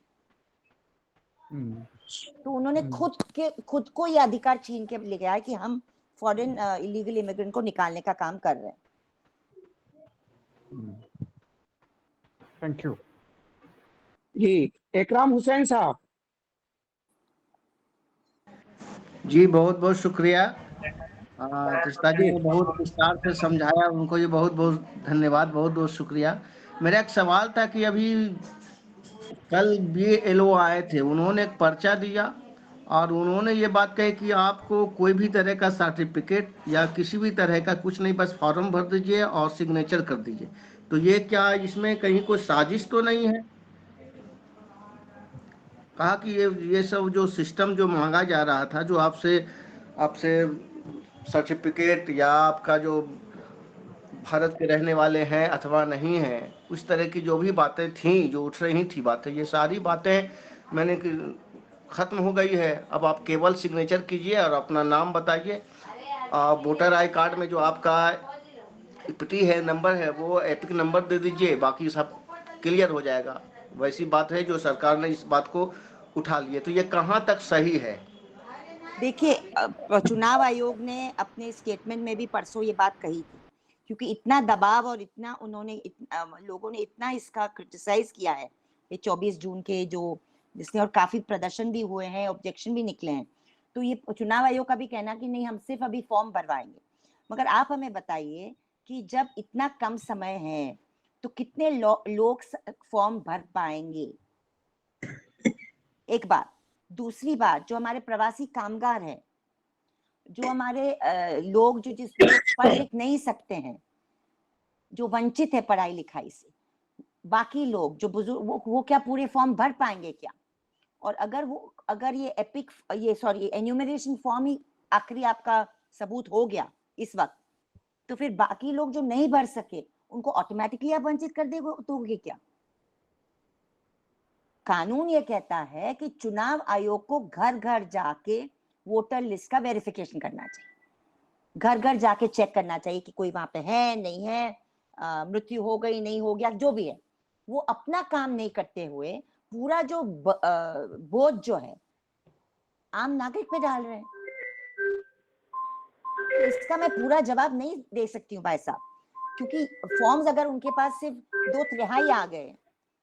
तो उन्होंने खुद को ये अधिकार छीन के ले गया है कि हम फॉरेन इलीगल इमिग्रेंट को निकालने का काम कर रहे हैं। थैंक यू जी। एकराम हुसैन साहब जी, बहुत बहुत शुक्रिया। कृष्णा जी ने बहुत विस्तार से समझाया, उनको ये बहुत बहुत धन्यवाद, बहुत बहुत शुक्रिया। मेरा एक सवाल था कि अभी कल BLO आए थे, उन्होंने एक पर्चा दिया और उन्होंने ये बात कही कि आपको कोई भी तरह का सर्टिफिकेट या किसी भी तरह का कुछ नहीं, बस फॉर्म भर दीजिए और सिग्नेचर कर दीजिए। तो ये क्या इसमें कहीं कोई साजिश तो नहीं है? कहा कि ये सब जो सिस्टम जो मांगा जा रहा था, जो आपसे आपसे सर्टिफिकेट या आपका जो भारत के रहने वाले हैं अथवा नहीं हैं, उस तरह की जो भी बातें थी, जो उठ रही थी बातें, ये सारी बातें मैंने खत्म हो गई है। अब आप केवल सिग्नेचर कीजिए और अपना नाम बताइए। वोटर आई कार्ड में जो आपका इपिटी है, नंबर है, वो एपिक नंबर दे दीजिए, बाकी सब क्लियर हो जाएगा। वैसी बात है जो सरकार ने इस बात को उठा लिए, तो ये कहाँ तक सही है? देखिए, चुनाव आयोग ने अपने स्टेटमेंट में भी परसों ये बात कही थी, क्योंकि इतना दबाव और इतना उन्होंने लोगों ने इतना इसका क्रिटिसाइज किया है ये 24 जून के जो जिसने, और काफी प्रदर्शन भी हुए हैं, ऑब्जेक्शन भी निकले हैं। तो ये चुनाव आयोग का भी कहना कि नहीं, हम सिर्फ अभी फॉर्म भरवाएंगे। मगर आप हमें बताइए कि जब इतना कम समय है तो कितने लोग फॉर्म भर पाएंगे? एक बात। दूसरी बात, जो हमारे प्रवासी कामगार हैं, जो हमारे लोग जो पढ़ लिख नहीं सकते हैं, जो वंचित है पढ़ाई लिखाई से, बाकी लोग जो बुजुर्ग, वो क्या पूरे फॉर्म भर पाएंगे क्या? और अगर ये एन्यूमरेशन फॉर्म ही आखिरी आपका सबूत हो गया इस वक्त, तो फिर बाकी लोग जो नहीं भर सके उनको ऑटोमेटिकली आप वंचित कर दोगे क्या? कानून ये कहता है कि चुनाव आयोग को घर घर जाके वोटर लिस्ट का वेरिफिकेशन करना चाहिए, घर घर जाके चेक करना चाहिए कि कोई वहां पे है नहीं है, मृत्यु हो गई नहीं हो गया, जो भी है। वो अपना काम नहीं करते हुए पूरा जो बोझ जो है आम नागरिक पे डाल रहे हैं। इसका मैं पूरा जवाब नहीं दे सकती हूँ भाई साहब, क्योंकि फॉर्म्स अगर उनके पास सिर्फ 2/3 आ गए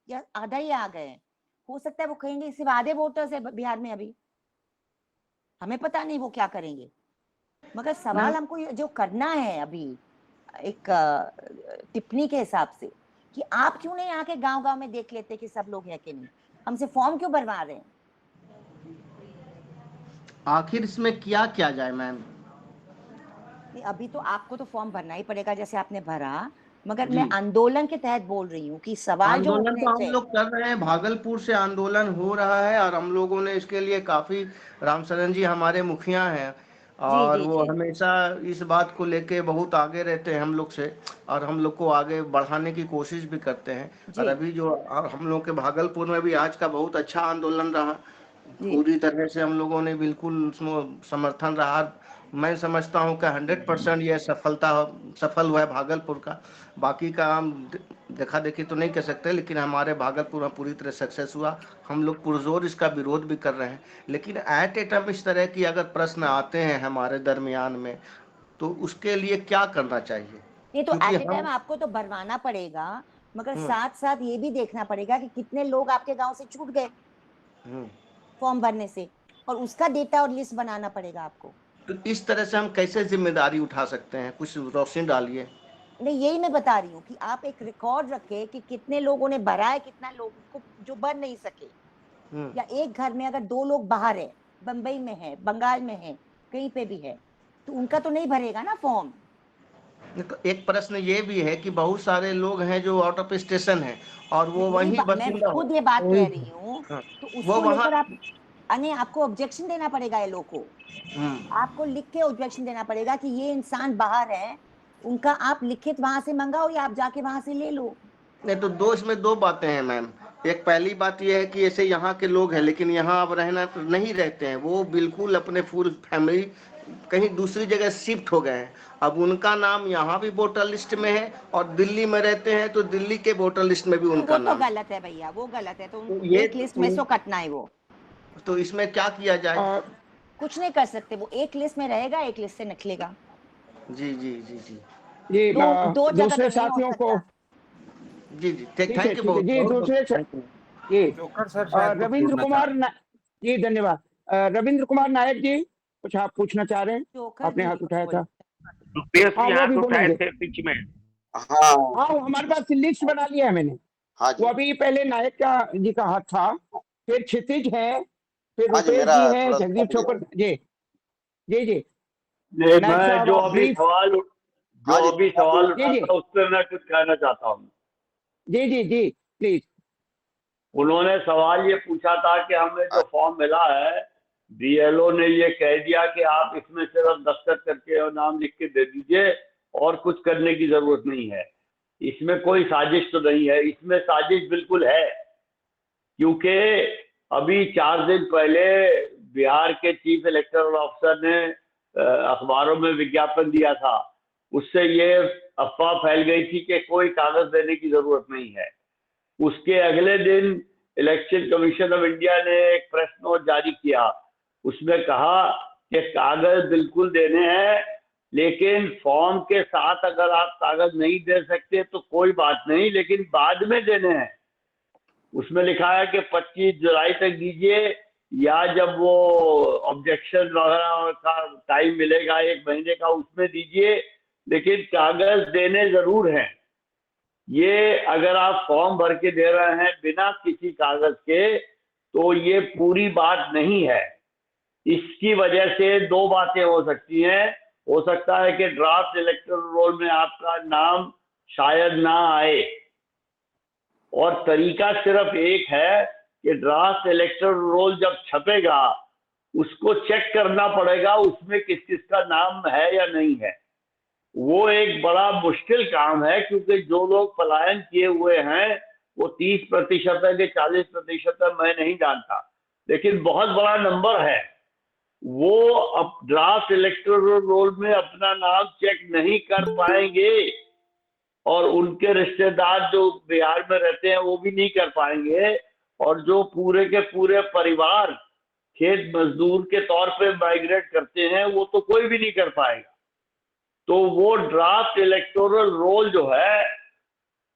या आधा ही आ गए, हो सकता है वो कहेंगे सिर्फ आधे वोटर्स है बिहार में अभी, हमें पता नहीं वो क्या करेंगे। मगर सवाल हमको जो करना है अभी एक टिप्पणी के हिसाब से, कि आप क्यों नहीं आके गांव-गांव में देख लेते कि सब लोग है कि नहीं, हमसे फॉर्म क्यों भरवा रहे हैं? आखिर इसमें क्या किया जाए मैम? अभी तो आपको तो फॉर्म भरना ही पड़ेगा जैसे आपने भरा, मगर मैं आंदोलन के तहत बोल रही हूँ कि सवाल जो आंदोलन तो हम लोग कर रहे हैं, भागलपुर से आंदोलन हो रहा है और हम लोगों ने इसके लिए काफी, रामशरण जी हमारे मुखिया हैं और वो हमेशा इस बात को लेके बहुत आगे रहते हैं हम लोग से, और हम लोग को आगे बढ़ाने की कोशिश भी करते हैं। और अभी जो हम लोग के भागलपुर में भी आज का बहुत अच्छा आंदोलन रहा, पूरी तरह से हम लोगों ने बिल्कुल उसमें समर्थन रहा। मैं समझता हूँ कि 100% ये सफल हुआ है भागलपुर का। बाकी का हम देखा देखी तो नहीं कह सकते, लेकिन हमारे भागलपुर में पूरी तरह सक्सेस हुआ। हम लोग पुरजोर इसका विरोध भी कर रहे हैं, लेकिन एट ए टाइम इस तरह की अगर प्रश्न आते हैं हमारे दरमियान में, तो उसके लिए क्या करना चाहिए? ये तो एट ए टाइम आपको तो भरवाना पड़ेगा, मगर साथ साथ ये भी देखना पड़ेगा कि कितने लोग आपके गांव से छूट गए फॉर्म भरने से, और उसका डेटा और लिस्ट बनाना पड़ेगा आपको। तो इस तरह से हम कैसे जिम्मेदारी उठा सकते हैं? कुछ रोशनी डालिए। नहीं, यही मैं बता रही हूँ कि आप एक रिकॉर्ड रखे कि कितने लोगों ने भरा है, कितना लोगों को जो भर नहीं सके, या एक घर में अगर 2 लोग बाहर है, बंबई में है, बंगाल में है, कहीं पे भी है, तो उनका तो नहीं भरेगा ना फॉर्म। तो एक प्रश्न ये भी है कि बहुत सारे लोग हैं जो आउट ऑफ स्टेशन हैं और वो वहीं मैं खुद ये बात कह रही हूँ, तो उसको लेकर आपको ऑब्जेक्शन देना पड़ेगा। ये लोग को आपको लिख के ऑब्जेक्शन देना पड़ेगा कि ये इंसान बाहर है, उनका आप लिखित वहां से मंगाओ या आप जाके वहां से ले लो। नहीं तो इसमें 2 बातें हैं मैम। एक पहली बात यह है कि ऐसे यहाँ के लोग हैं, लेकिन यहाँ अब रहना नहीं रहते हैं, वो बिल्कुल अपने फुल फैमिली कहीं दूसरी जगह शिफ्ट हो गए हैं। अब उनका नाम यहाँ भी वोटर लिस्ट में है और दिल्ली में रहते हैं तो दिल्ली के वोटर लिस्ट में भी उनका नाम। वो तो गलत है भैया, वो गलत है। तो एक लिस्ट में से कटना है वो। तो इसमें क्या किया जाए? कुछ नहीं कर सकते, वो एक लिस्ट में रहेगा, एक लिस्ट से निकलेगा। जी जी जी जी ये दो दूसरे साथियों को जी थैंक यू बहुत। जी दूसरे ये रविंद्र कुमार जी, धन्यवाद। रविंद्र कुमार नायक जी, कुछ आप पूछना चाह रहे हैं? आपने हाथ उठाया था। बीच में हाँ, हमारे पास लिस्ट बना लिया है मैंने। वो अभी पहले नायक जी का हाथ था, फिर क्षितिज है, फिर हाँ जी, रुपेश मेरा जी हैं, थोड़ा जगदीप छोकर जी जी जी नहीं, नायक मैं साहब जो आप अभी ब्रीफ। हाँ जी, सवाल जी उठा जी था उस पर मैं कुछ कहना चाहता हूँ। जी जी जी प्लीज। उन्होंने सवाल ये पूछा था कि हमें जो फॉर्म मिला है, बीएलओ ने ये कह दिया कि आप इसमें सिर्फ दस्तखत करके और नाम लिख के दे दीजिए और कुछ करने की जरूरत नहीं है। इसमें कोई साजिश तो नहीं है, इसमें साजिश बिल्कुल है। क्योंकि अभी 4 दिन पहले बिहार के चीफ इलेक्टोरल ऑफिसर ने अखबारों में विज्ञापन दिया था, उससे ये अफवाह फैल गई थी कि कोई कागज देने की जरूरत नहीं है। उसके अगले दिन इलेक्शन कमीशन ऑफ इंडिया ने एक प्रेस नोट जारी किया, उसमें कहा कि कागज बिल्कुल देने हैं, लेकिन फॉर्म के साथ अगर आप कागज नहीं दे सकते तो कोई बात नहीं, लेकिन बाद में देने हैं। उसमें लिखा है कि 25 जुलाई तक दीजिए, या जब वो ऑब्जेक्शन वगैरह का टाइम मिलेगा 1 महीने का, उसमें दीजिए, लेकिन कागज देने जरूर हैं। ये अगर आप फॉर्म भर के दे रहे हैं बिना किसी कागज के, तो ये पूरी बात नहीं है। इसकी वजह से 2 बातें हो सकती हैं। हो सकता है कि ड्राफ्ट इलेक्टोरल रोल में आपका नाम शायद ना आए, और तरीका सिर्फ एक है कि ड्राफ्ट इलेक्टोरल रोल जब छपेगा उसको चेक करना पड़ेगा उसमें किस किस का नाम है या नहीं है। वो एक बड़ा मुश्किल काम है, क्योंकि जो लोग पलायन किए हुए हैं वो 30% है कि 40% है मैं नहीं जानता, लेकिन बहुत बड़ा नंबर है। वो अब ड्राफ्ट इलेक्टोरल रोल में अपना नाम चेक नहीं कर पाएंगे, और उनके रिश्तेदार जो बिहार में रहते हैं वो भी नहीं कर पाएंगे, और जो पूरे के पूरे परिवार खेत मजदूर के तौर पे माइग्रेट करते हैं वो तो कोई भी नहीं कर पाएगा। तो वो ड्राफ्ट इलेक्टोरल रोल जो है,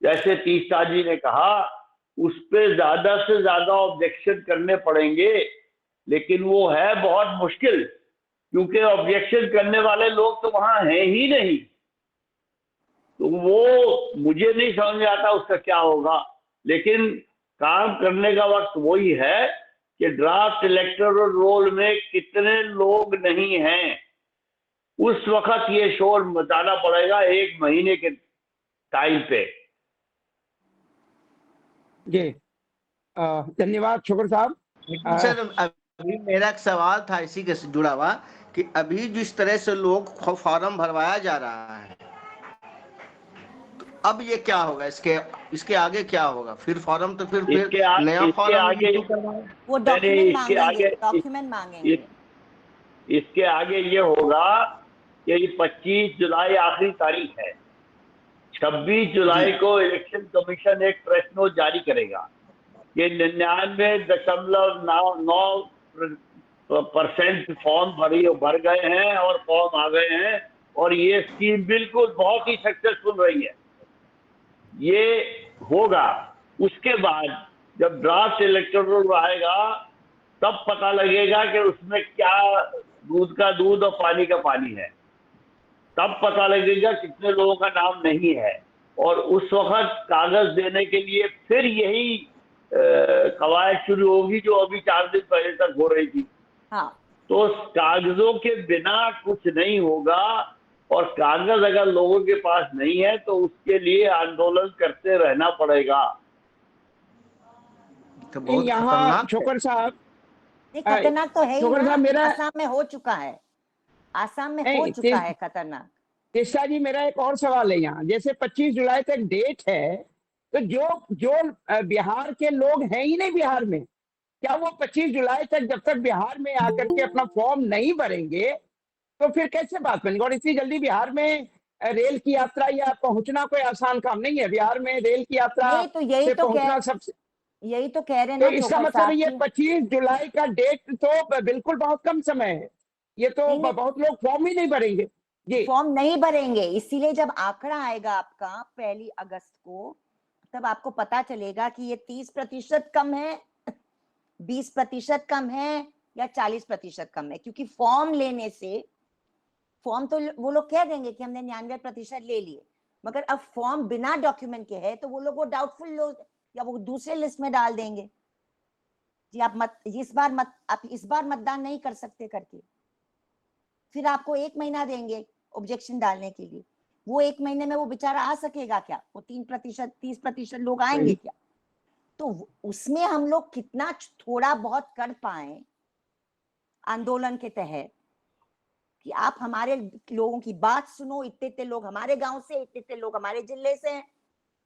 जैसे तीस्ता जी ने कहा, उस पे ज्यादा से ज्यादा ऑब्जेक्शन करने पड़ेंगे, लेकिन वो है बहुत मुश्किल, क्योंकि ऑब्जेक्शन करने वाले लोग तो वहां हैं ही नहीं। तो वो मुझे नहीं समझ में आता उसका क्या होगा, लेकिन काम करने का वक्त वही है कि ड्राफ्ट इलेक्टोरल रोल में कितने लोग नहीं हैं, उस वक्त ये शोर मचाना पड़ेगा 1 महीने के टाइम पे। जी धन्यवाद छोकर साहब। सर अभी मेरा एक सवाल था इसी के से जुड़ा हुआ कि अभी जिस तरह से लोग फॉर्म भरवाया जा रहा है, तो अब ये क्या होगा, इसके आगे क्या होगा? फिर फॉर्म तो फिर नया फॉर्म इशू करवाएं। वो डॉक्यूमेंट मांगेंगे। इसके आगे ये होगा कि 25 जुलाई आखिरी तारीख है, 26 जुलाई को इलेक्शन कमीशन एक प्रेस नोट जारी करेगा कि 99.9% फॉर्म भर गए हैं और फॉर्म आ गए हैं, और ये स्कीम बिल्कुल बहुत ही सक्सेसफुल रही है। ये होगा। उसके बाद जब ड्राफ्ट इलेक्टोरल आएगा तब पता लगेगा कि उसमें क्या दूध का दूध और पानी का पानी है, तब पता लगेगा कितने लोगों का नाम नहीं है, और उस वक्त कागज देने के लिए फिर यही कवायद शुरू होगी जो अभी 4 दिन पहले तक हो रही थी। हाँ। तो कागजों के बिना कुछ नहीं होगा, और कागज अगर लोगों के पास नहीं है तो उसके लिए आंदोलन करते रहना पड़ेगा। तो बहुत यहाँ खतरनाक छोकर साहब, ये खतरनाक तो है ही छोकर ना, साहब मेरा आसाम में हो चुका है, आसाम में हो नहीं, चुका है खतरनाक। तीस्ता जी मेरा एक और सवाल है यहाँ, जैसे 25 जुलाई तक डेट है, तो जो बिहार के लोग हैं ही नहीं बिहार में, क्या वो 25 जुलाई तक जब तक बिहार में आकर के अपना फॉर्म नहीं भरेंगे तो फिर कैसे बात बनेगी? और इतनी जल्दी बिहार में रेल की यात्रा या पहुंचना कोई आसान काम नहीं है। बिहार में रेल की यात्रा नहीं, तो से पहुंचना सबसे, यही तो कह रहे तो ना इसका छोकर मतलब साहब ये की 25 जुलाई का डेट तो बिल्कुल बहुत कम समय है, ये तो नहीं, बहुत लोग फॉर्म ही नहीं भरेंगे। जी फॉर्म नहीं भरेंगे, इसीलिए जब आंकड़ा आएगा आपका 1 अगस्त को, तब आपको पता चलेगा कि ये 30% कम है, 20% कम है, या 40% कम है। क्योंकि फॉर्म लेने से, फॉर्म तो वो लोग कह देंगे कि हमने 99% ले लिए, मगर अब फॉर्म बिना डॉक्यूमेंट के है तो वो लोग वो डाउटफुल लोग या वो दूसरे लिस्ट में डाल देंगे। जी आप इस बार मतदान नहीं कर सकते करके, फिर आपको 1 महीना देंगे ऑब्जेक्शन डालने के लिए। वो 1 महीने में वो बेचारा आ सकेगा क्या? वो 3% 30% लोग आएंगे क्या? तो उसमें हम लोग कितना थोड़ा बहुत कर पाए आंदोलन के तहत कि आप हमारे लोगों की बात सुनो, इतने लोग हमारे गांव से, इतने लोग हमारे जिले से हैं,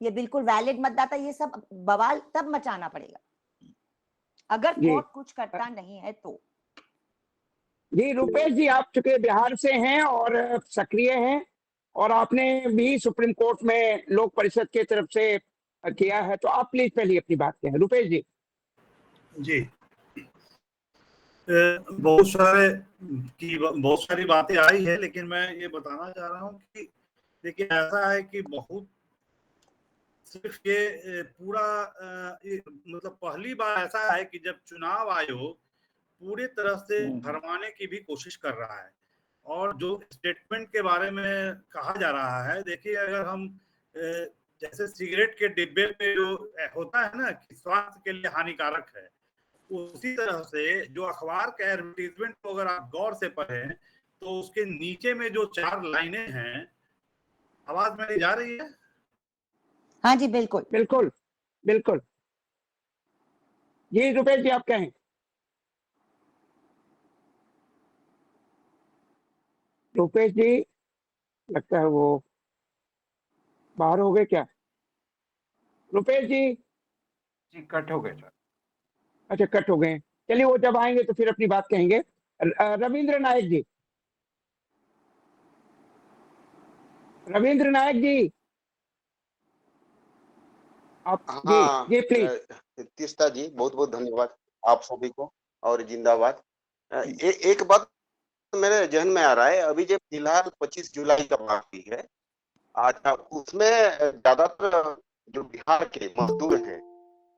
ये बिल्कुल वैलिड मतदाता, ये सब बवाल तब मचाना पड़ेगा अगर कोर्ट कुछ करता नहीं है तो। जी रुपेश जी, आप चूंकि बिहार से हैं और सक्रिय हैं और आपने भी सुप्रीम कोर्ट में लोक परिषद के तरफ से किया है, तो आप प्लीज पहले अपनी बात कहें। रुपेश जी। जी, बहुत सारी बातें आई है, लेकिन मैं ये बताना चाह रहा हूँ कि देखिए ऐसा है कि बहुत सिर्फ ये पूरा मतलब पहली बार ऐसा है कि जब चुनाव आयोग पूरी तरह से भरमाने की भी कोशिश कर रहा है। और जो स्टेटमेंट के बारे में कहा जा रहा है, देखिए अगर हम जैसे सिगरेट के डिब्बे पे जो होता है ना कि स्वास्थ्य के लिए हानिकारक है, उसी तरह से जो अखबार के एडवर्टीजमेंट को अगर आप गौर से पढ़ें तो उसके नीचे में जो 4 लाइनें हैं, आवाज मेरी जा रही है? हाँ जी बिल्कुल बिल्कुल बिल्कुल जी रुपेश जी, आप कहें। रुपेश जी लगता है वो बाहर हो गए क्या? रुपेश जी कट हो गए सर। अच्छा, कट हो गए। चलिए वो जब आएंगे तो फिर अपनी बात कहेंगे। रविंद्र नायक जी, रविंद्र नायक जी आप। हाँ, जी प्लीज। तीस्ता जी, बहुत बहुत धन्यवाद आप सभी को और जिंदाबाद। एक बात मेरे जहन में आ रहा है, अभी जो फिलहाल 25 जुलाई का बाकी है, आज उसमें ज्यादातर जो बिहार के मजदूर हैं,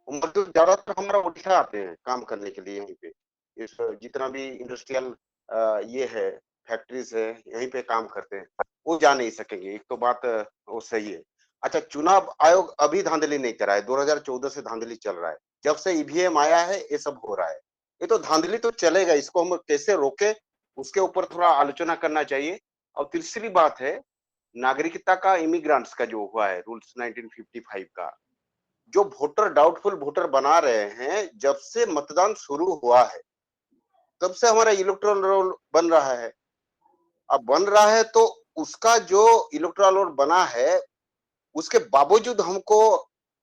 वो मजदूर ज्यादातर हमारा उड़ीसा आते हैं काम करने के लिए। यहीं पे इस जितना भी इंडस्ट्रियल ये है, फैक्ट्रीज है, यहीं पे काम करते हैं, वो जा नहीं सकेंगे। एक तो बात वो सही है। अच्छा, चुनाव आयोग अभी धांधली नहीं करा है, 2014 से धांधली चल रहा है। जब से ईवीएम आया है ये सब हो रहा है। ये तो धांधली तो चलेगा, इसको हम कैसे रोके उसके ऊपर थोड़ा आलोचना करना चाहिए। और तीसरी बात है नागरिकता का, इमिग्रेंट्स का जो हुआ है रूल्स 1955 का, जो वोटर डाउटफुल वोटर बना रहे हैं, जब से मतदान शुरू हुआ है तब से हमारा इलेक्टोरल रोल बन रहा है। अब बन रहा है तो उसका जो इलेक्टोरल रोल बना है, उसके बावजूद हमको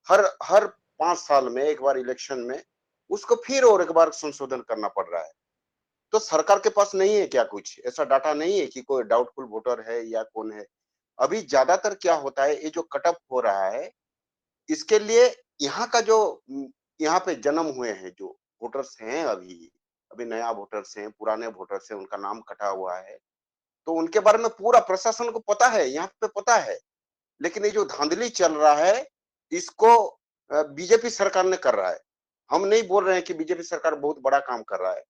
हर हर 5 साल में एक बार इलेक्शन में उसको फिर और एक बार संशोधन करना पड़ रहा है। तो सरकार के पास नहीं है क्या कुछ ऐसा डाटा नहीं है कि कोई डाउटफुल वोटर है या कौन है? अभी ज्यादातर क्या होता है, ये जो कटअप हो रहा है, इसके लिए यहाँ का जो यहाँ पे जन्म हुए हैं जो वोटर्स हैं, अभी अभी नया वोटर्स हैं, पुराने वोटर्स हैं, उनका नाम कटा हुआ है, तो उनके बारे में पूरा प्रशासन को पता है, यहाँ पे पता है। लेकिन ये जो धांधली चल रहा है, इसको बीजेपी सरकार ने कर रहा है। हम नहीं बोल रहे हैं कि बीजेपी सरकार बहुत बड़ा काम कर रहा है,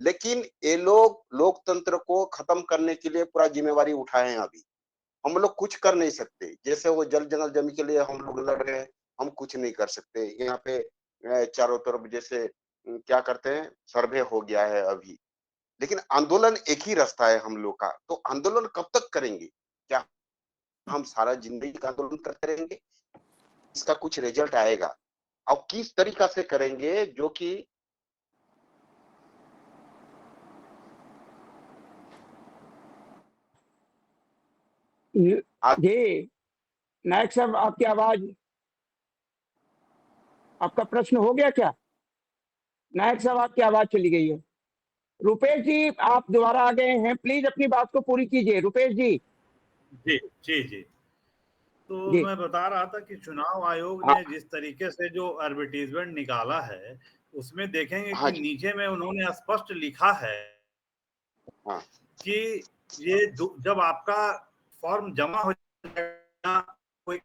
लेकिन ये लोग लोकतंत्र को खत्म करने के लिए पूरा जिम्मेवारी उठाए हैं। अभी हम लोग कुछ कर नहीं सकते। जैसे वो जल जंगल जमीन के लिए हम लोग लड़ रहे हैं, हम कुछ नहीं कर सकते। यहाँ पे चारों तरफ जैसे क्या करते हैं, सर्वे हो गया है अभी, लेकिन आंदोलन एक ही रास्ता है हम लोग का। तो आंदोलन कब तक करेंगे? क्या हम सारा जिंदगी का आंदोलन करते रहेंगे? इसका कुछ रिजल्ट आएगा। और किस तरीका से करेंगे जो कि जी नायक साहब, आपकी आवाज, आपका प्रश्न हो गया क्या? नायक साहब आपकी आवाज चली गई है। रुपेश जी आप दोबारा आ गए हैं, प्लीज अपनी बात को पूरी कीजिए। रुपेश जी। जी जी जी, तो जी मैं बता रहा था कि चुनाव आयोग ने जिस तरीके से जो एडवर्टीजमेंट निकाला है, उसमें देखेंगे कि नीचे में उन्होंने स्पष्ट लिखा है कि ये जब आपका फॉर्म जमा हो जाएगा, कोई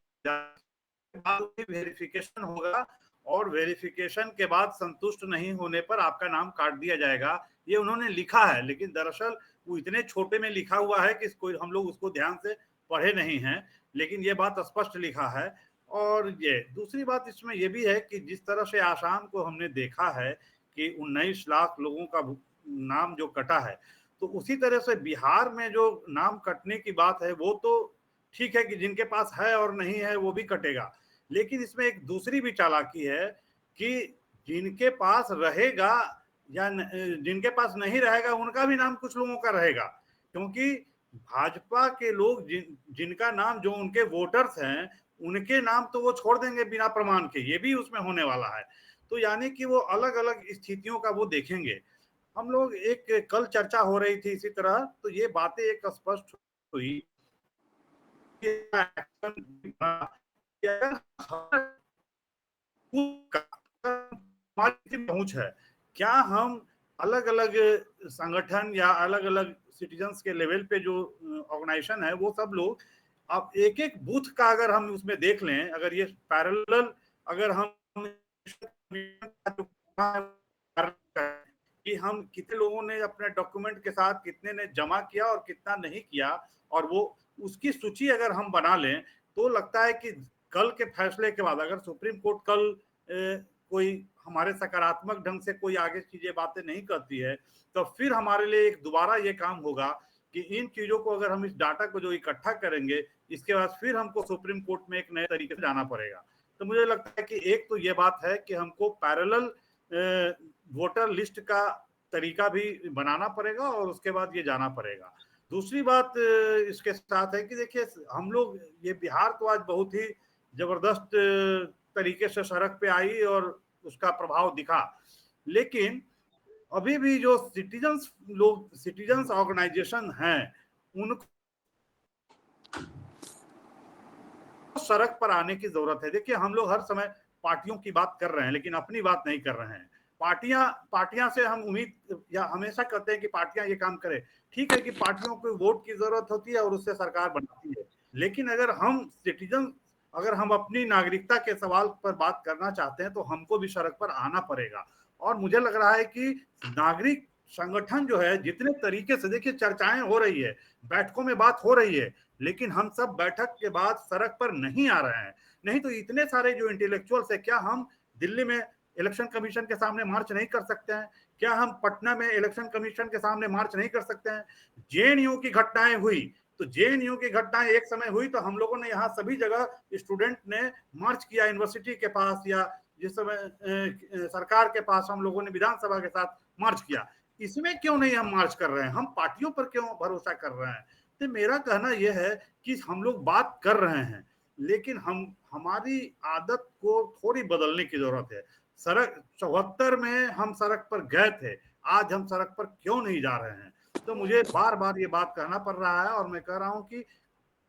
वेरिफिकेशन होगा और वेरिफिकेशन के बाद संतुष्ट नहीं होने पर आपका नाम काट दिया जाएगा। ये उन्होंने लिखा है, लेकिन दरअसल वो इतने छोटे में लिखा हुआ है कि कोई हम लोग उसको ध्यान से पढ़े नहीं हैं, लेकिन ये बात स्पष्ट लिखा है। और ये दूसरी बात इसमें ये भी है कि जिस तरह से आसाम को हमने देखा है कि 19 लाख लोगों का नाम जो कटा है, तो उसी तरह से बिहार में जो नाम कटने की बात है वो तो ठीक है कि जिनके पास है और नहीं है वो भी कटेगा, लेकिन इसमें एक दूसरी भी चालाकी है कि जिनके पास रहेगा या जिनके पास नहीं रहेगा उनका भी नाम कुछ लोगों का रहेगा, क्योंकि भाजपा के लोग जिनका नाम जो उनके वोटर्स हैं उनके नाम तो वो छोड़ देंगे बिना प्रमाण के, ये भी उसमें होने वाला है। तो यानी कि वो अलग अलग स्थितियों का वो देखेंगे। हम लोग एक कल चर्चा हो रही थी इसी तरह, तो ये बातें एक स्पष्ट हुई पहुंच है, क्या हम अलग अलग संगठन या अलग अलग सिटीजन्स के लेवल पे जो ऑर्गेनाइजेशन है वो सब लोग अब एक एक बूथ का अगर हम उसमें देख लें, अगर ये पैरेलल अगर हम कि हम कितने लोगों ने अपने डॉक्यूमेंट के साथ कितने ने जमा किया और कितना नहीं किया, और वो उसकी सूची अगर हम बना लें तो लगता है कि कल के फैसले के बाद अगर सुप्रीम कोर्ट कल कोई हमारे सकारात्मक ढंग से कोई आगे चीजें बातें नहीं करती है, तो फिर हमारे लिए एक दोबारा ये काम होगा कि इन चीजों को अगर हम इस डाटा को जो इकट्ठा करेंगे इसके बाद फिर हमको सुप्रीम कोर्ट में एक नए तरीके से जाना पड़ेगा। तो मुझे लगता है कि एक तो ये बात है कि हमको पैरेलल वोटर लिस्ट का तरीका भी बनाना पड़ेगा और उसके बाद ये जाना पड़ेगा। दूसरी बात इसके साथ है कि देखिए हम लोग ये बिहार तो आज बहुत ही जबरदस्त तरीके से सड़क पे आई और उसका प्रभाव दिखा, लेकिन अभी भी जो सिटीजन्स ऑर्गेनाइजेशन हैं उनको सड़क पर आने की जरूरत है। देखिए हम लोग हर समय पार्टियों की बात कर रहे हैं लेकिन अपनी बात नहीं कर रहे हैं। पार्टियां से हम उम्मीद या हमेशा करते हैं कि पार्टियां ये काम करें, ठीक है कि पार्टियों को वोट की जरूरत होती है और उससे सरकार बनती है, लेकिन अगर हम सिटीजन अगर हम अपनी नागरिकता के सवाल पर बात करना चाहते हैं तो हमको भी सड़क पर आना पड़ेगा। और मुझे लग रहा है कि नागरिक संगठन जो है जितने तरीके से, देखिए चर्चाएं हो रही है, बैठकों में बात हो रही है, लेकिन हम सब बैठक के बाद सड़क पर नहीं आ रहे हैं। नहीं तो इतने सारे जो इंटेलेक्चुअल्स है, क्या हम दिल्ली में इलेक्शन कमीशन के सामने मार्च नहीं कर सकते हैं? क्या हम पटना में इलेक्शन कमीशन के सामने मार्च नहीं कर सकते हैं? जेएनयू की घटनाएं हुई तो जेएनयू की घटनाएं एक समय हुई तो हम लोगों ने यहाँ सभी जगह स्टूडेंट ने मार्च किया, यूनिवर्सिटी के पास या जिस समय सरकार के पास हम लोगों ने विधानसभा के साथ मार्च किया। इसमें क्यों नहीं हम मार्च कर रहे हैं? हम पार्टियों पर क्यों भरोसा कर रहे हैं? तो मेरा कहना यह है कि हम लोग बात कर रहे हैं लेकिन हमारी आदत को थोड़ी बदलने की जरूरत है। सड़क 74 में हम सड़क पर गए थे, आज हम सड़क पर क्यों नहीं जा रहे हैं? तो मुझे बार बार ये बात कहना पड़ रहा है और मैं कह रहा हूं कि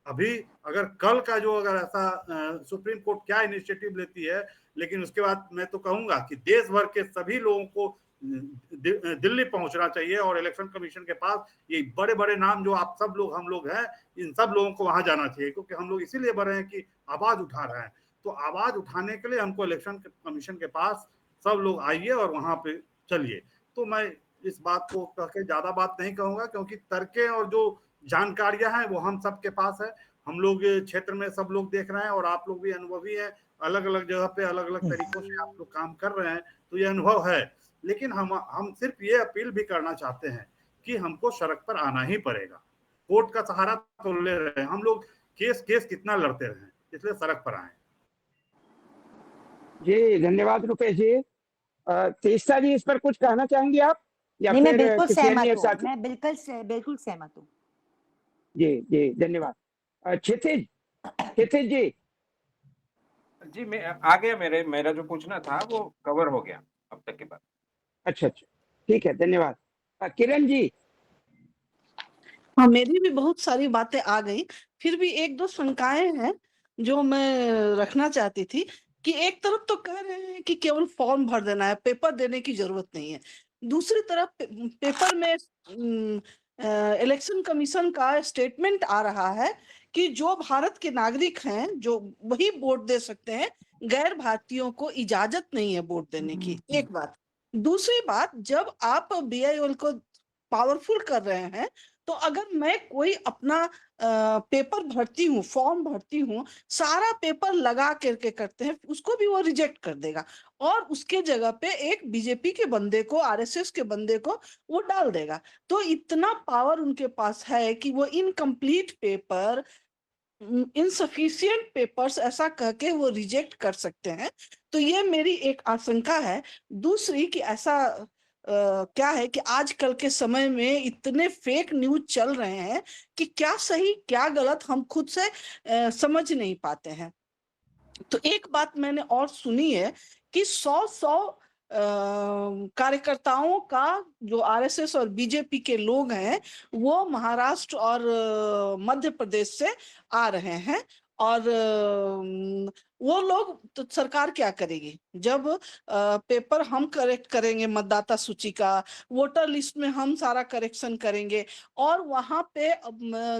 अभी अगर कल का जो अगर ऐसा सुप्रीम कोर्ट क्या इनिशिएटिव लेती है, लेकिन उसके बाद मैं तो कहूंगा कि देश भर के सभी लोगों को दिल्ली पहुंचना चाहिए और इलेक्शन कमीशन के पास ये बड़े बड़े नाम जो आप सब लोग हम लोग हैं, इन सब लोगों को वहां जाना चाहिए, क्योंकि हम लोग इसीलिए बढ़ रहे हैं कि आवाज उठा रहे हैं। तो आवाज उठाने के लिए हमको इलेक्शन कमीशन के पास सब लोग आइए और वहां पे चलिए। तो मैं इस बात को कह के ज्यादा बात नहीं कहूंगा, क्योंकि तर्कें और जो जानकारियां हैं वो हम सबके पास है। हम लोग क्षेत्र में सब लोग देख रहे हैं और आप लोग भी अनुभवी हैं, अलग अलग जगह पे अलग अलग तरीकों से आप लोग काम कर रहे हैं, तो ये अनुभव है। लेकिन हम सिर्फ ये अपील भी करना चाहते हैं कि हमको सड़क पर आना ही पड़ेगा। कोर्ट का सहारा तो ले रहे हैं हम लोग, केस कितना लड़ते रहे, इसलिए सड़क पर आए। जी धन्यवाद रुपेश जी। तेस्ता जी, इस पर कुछ कहना चाहेंगे आप या नहीं, फिर मैं बिल्कुल सहमत हूं, साथ... मैं बिल्कुल सहमत हूं। जी धन्यवाद। क्षितिज जी। मैं आ गया, मेरा जो पूछना था वो कवर हो गया अब तक के बाद। अच्छा ठीक है, धन्यवाद। किरण जी। हाँ, मेरी भी बहुत सारी बातें आ गई, फिर भी एक दो शंकाएं हैं जो मैं रखना चाहती थी कि एक तरफ तो कह रहे हैं कि केवल फॉर्म भर देना है, पेपर देने की जरूरत नहीं है। दूसरी तरफ पेपर में इलेक्शन कमीशन का स्टेटमेंट आ रहा है कि जो भारत के नागरिक हैं जो वही वोट दे सकते हैं, गैर भारतीयों को इजाजत नहीं है वोट देने की। एक बात। दूसरी बात, जब आप बीआईएल को पावरफुल कर रहे हैं तो अगर मैं कोई अपना पेपर भरती हूँ, फॉर्म भरती हूँ, सारा पेपर लगा करके करते हैं, उसको भी वो रिजेक्ट कर देगा और उसके जगह पे एक बीजेपी के बंदे को, आरएसएस के बंदे को वो डाल देगा। तो इतना पावर उनके पास है कि वो इनकम्प्लीट पेपर, इनसफिशियंट पेपर्स ऐसा कह के वो रिजेक्ट कर सकते हैं। तो ये मेरी एक आशंका है। दूसरी कि ऐसा क्या है कि आजकल के समय में इतने फेक न्यूज चल रहे हैं कि क्या सही क्या गलत हम खुद से समझ नहीं पाते हैं। तो एक बात मैंने और सुनी है कि 100 कार्यकर्ताओं का, जो आरएसएस और बीजेपी के लोग हैं, वो महाराष्ट्र और मध्य प्रदेश से आ रहे हैं और वो लोग, तो सरकार क्या करेगी जब पेपर हम करेक्ट करेंगे, मतदाता सूची का, वोटर लिस्ट में हम सारा करेक्शन करेंगे और वहां पे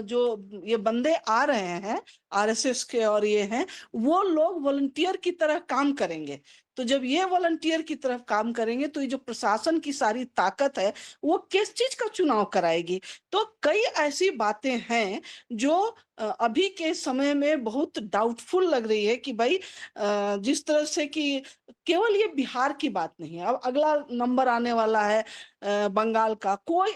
जो ये बंदे आ रहे हैं आरएसएस के और ये हैं, वो लोग वॉलंटियर की तरह काम करेंगे। तो जब ये वॉलंटियर की तरफ काम करेंगे तो ये जो प्रशासन की सारी ताकत है वो किस चीज का चुनाव कराएगी। तो कई ऐसी बातें हैं जो अभी के समय में बहुत डाउटफुल लग रही है कि भाई जिस तरह से कि केवल ये बिहार की बात नहीं है, अब अगला नंबर आने वाला है बंगाल का। कोई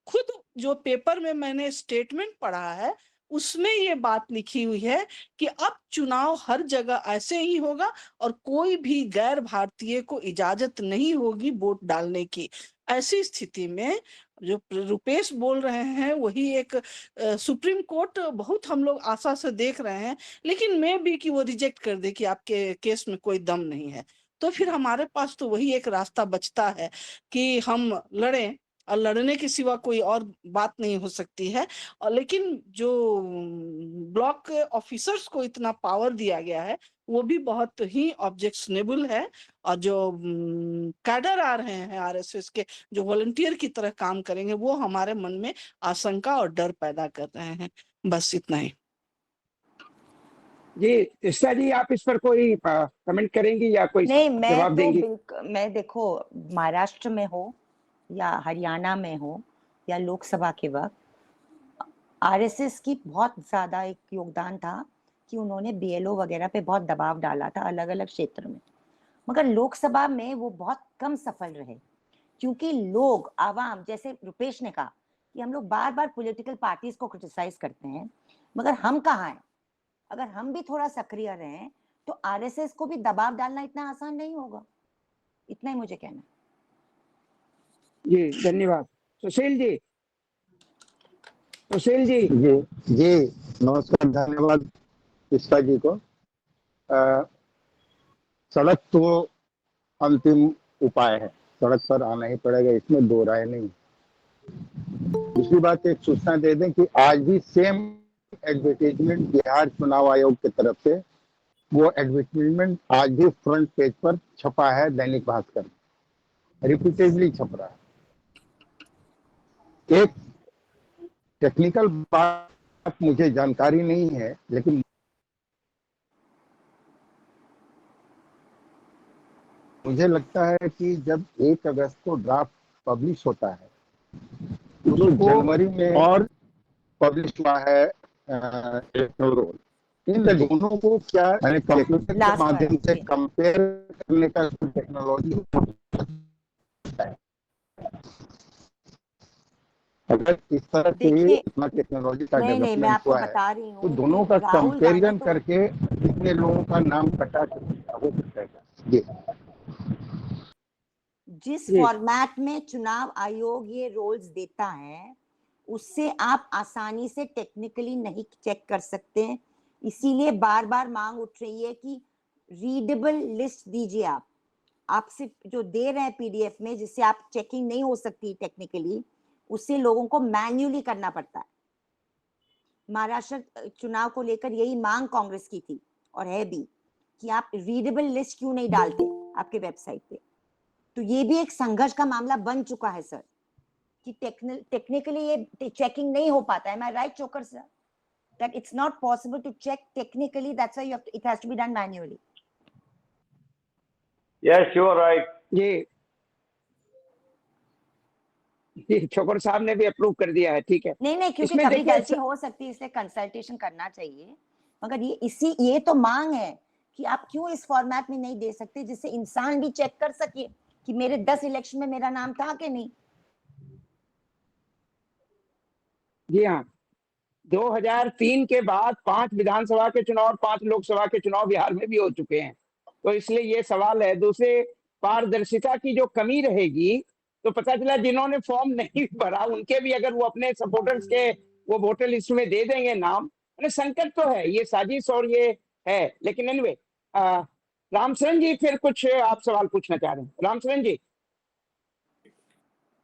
खुद जो पेपर में मैंने स्टेटमेंट पढ़ा है उसमें ये बात लिखी हुई है कि अब चुनाव हर जगह ऐसे ही होगा और कोई भी गैर भारतीय को इजाजत नहीं होगी वोट डालने की। ऐसी स्थिति में जो रुपेश बोल रहे हैं वही एक सुप्रीम कोर्ट बहुत हम लोग आशा से देख रहे हैं, लेकिन मैं भी कि वो रिजेक्ट कर दे कि आपके केस में कोई दम नहीं है। तो फिर हमारे पास तो वही एक रास्ता बचता है कि हम लड़ें और लड़ने के सिवा कोई और बात नहीं हो सकती है। और लेकिन जो ब्लॉक ऑफिसर्स को इतना पावर दिया गया है वो भी बहुत ही ऑब्जेक्शनेबल है। और जो कैडर आ रहे हैं आरएसएस के, जो वॉलंटियर की तरह काम करेंगे, वो हमारे मन में आशंका और डर पैदा कर रहे हैं। बस इतना ही। जी ईशा जी, आप इस पर कोई कमेंट करेंगी या कोई नहीं, जवाब देंगी? मैं देखो, महाराष्ट्र में हो या हरियाणा में हो या लोकसभा के वक्त आरएसएस की बहुत ज्यादा एक योगदान था कि उन्होंने बीएलओ वगैरह पे बहुत दबाव डाला था अलग अलग क्षेत्र में, मगर लोकसभा में वो बहुत कम सफल रहे क्योंकि लोग, आवाम, जैसे रुपेश ने कहा कि हम लोग बार बार पॉलिटिकल पार्टीज को क्रिटिसाइज करते हैं, मगर हम कहाँ हैं? अगर हम भी थोड़ा सक्रिय रहें तो आरएसएस को भी दबाव डालना इतना आसान नहीं होगा। इतना ही मुझे कहना है। जी धन्यवाद। सुशील जी, सुशील जी। जी जी नमस्कार, धन्यवाद ईशा जी को। सड़क तो अंतिम उपाय है, सड़क पर आना ही पड़ेगा, इसमें दो राय नहीं। दूसरी बात, एक सूचना दे दें कि आज भी सेम एडवर्टाइजमेंट बिहार चुनाव आयोग की तरफ से, वो एडवर्टाइजमेंट आज भी फ्रंट पेज पर छपा है, दैनिक भास्कर रिपीटेडली छप रहा है। एक टेक्निकल बात मुझे जानकारी नहीं है, लेकिन मुझे लगता है कि जब 1 अगस्त को ड्राफ्ट पब्लिश होता है तो जनवरी में और पब्लिश हुआ है इलेक्टोरल रोल, इन दोनों को क्या मैंने कैलकुलेटर के माध्यम से कंपेयर करने का टेक्नोलॉजी है। अगर इस तरह से इतना टेक्नोलॉजी का डेवलपमेंट हुआ है तो दोनों का कंपेरिजन करके कितने लोगों का नाम कटा हो सकता है। जिस फॉर्मेट में चुनाव आयोग ये रोल्स देता है उससे आप आसानी से टेक्निकली नहीं चेक कर सकते, इसीलिए बार बार मांग उठ रही है कि रीडेबल लिस्ट दीजिए। आप सिर्फ जो दे रहे हैं पीडीएफ में, जिससे आप चेकिंग नहीं हो सकती टेक्निकली, उससे लोगों को मैन्युअली करना पड़ता है। महाराष्ट्र चुनाव को लेकर यही मांग कांग्रेस की थी और है भी कि आप रीडेबल लिस्ट क्यों नहीं डालते आपके वेबसाइट पे। तो ये भी एक संघर्ष का मामला बन चुका है सर कि टेक्निकली ये चेकिंग नहीं हो पाता है। मैं राइट चोकर sir, that it's not possible to check technically, that's why it has to be done manually. Yes, you are right. ये छोकर साहब ने भी अप्रूव कर दिया है, ठीक है। नहीं क्योंकि इसमें कभी देखिए गलती हो सकती है, इसलिए कंसल्टेशन करना चाहिए। मगर ये तो मांग है कि आप क्यों इस फॉर्मेट में नहीं दे सकते, जिससे इंसान भी चेक कर सके कि मेरे 10 इलेक्शन में मेरा नाम था कि नहीं। जी हाँ, 2003 के बाद 5 विधानसभा के चुनाव और 5 लोकसभा के चुनाव बिहार में भी हो चुके हैं, तो इसलिए ये सवाल है। दूसरे, पारदर्शिता की जो कमी रहेगी, तो पता चला जिन्होंने फॉर्म नहीं भरा उनके भी अगर वो अपने सपोर्टर्स के वो वोटर लिस्ट में दे देंगे नाम, संकट तो है, ये साजिश और ये है। लेकिन एनीवे, रामचरण जी फिर कुछ आप सवाल पूछना चाह रहे हैं? रामचरण जी।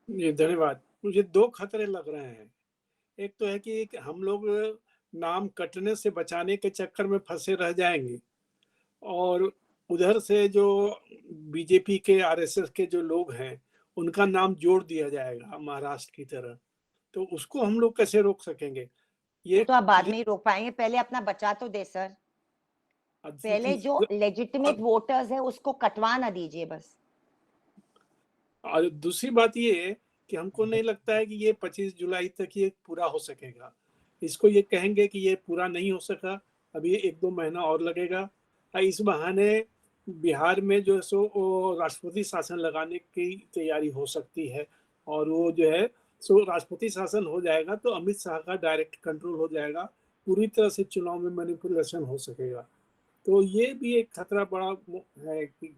जी धन्यवाद। मुझे 2 खतरे लग रहे हैं। एक तो है कि हम लोग नाम कटने से बचाने के चक्कर में फंसे रह जाएंगे, और उधर से जो बीजेपी के आरएसएस के जो लोग हैं उनका नाम जोड़ दिया जाएगा महाराष्ट्र की तरह, तो उसको हम लोग कैसे रोक सकेंगे? ये तो आप बाद में ही रोक पाएंगे, पहले अपना बचा तो दे सर। पहले जो लेजिटिमेट वोटर्स है उसको कटवा ना दीजिए बस। और दूसरी बात ये है कि हमको नहीं लगता है कि ये 25 जुलाई तक ये पूरा हो सकेगा। इसको ये कहेंगे कि ये पूरा नहीं हो सका, अभी 1-2 महीना और लगेगा। इस बहाने बिहार में जो है सो राष्ट्रपति शासन लगाने की तैयारी हो सकती है, और वो जो है सो राष्ट्रपति शासन हो जाएगा तो अमित शाह का डायरेक्ट कंट्रोल हो जाएगा, पूरी तरह से चुनाव में मैनिपुलेशन हो सकेगा। तो ये भी एक खतरा बड़ा है कि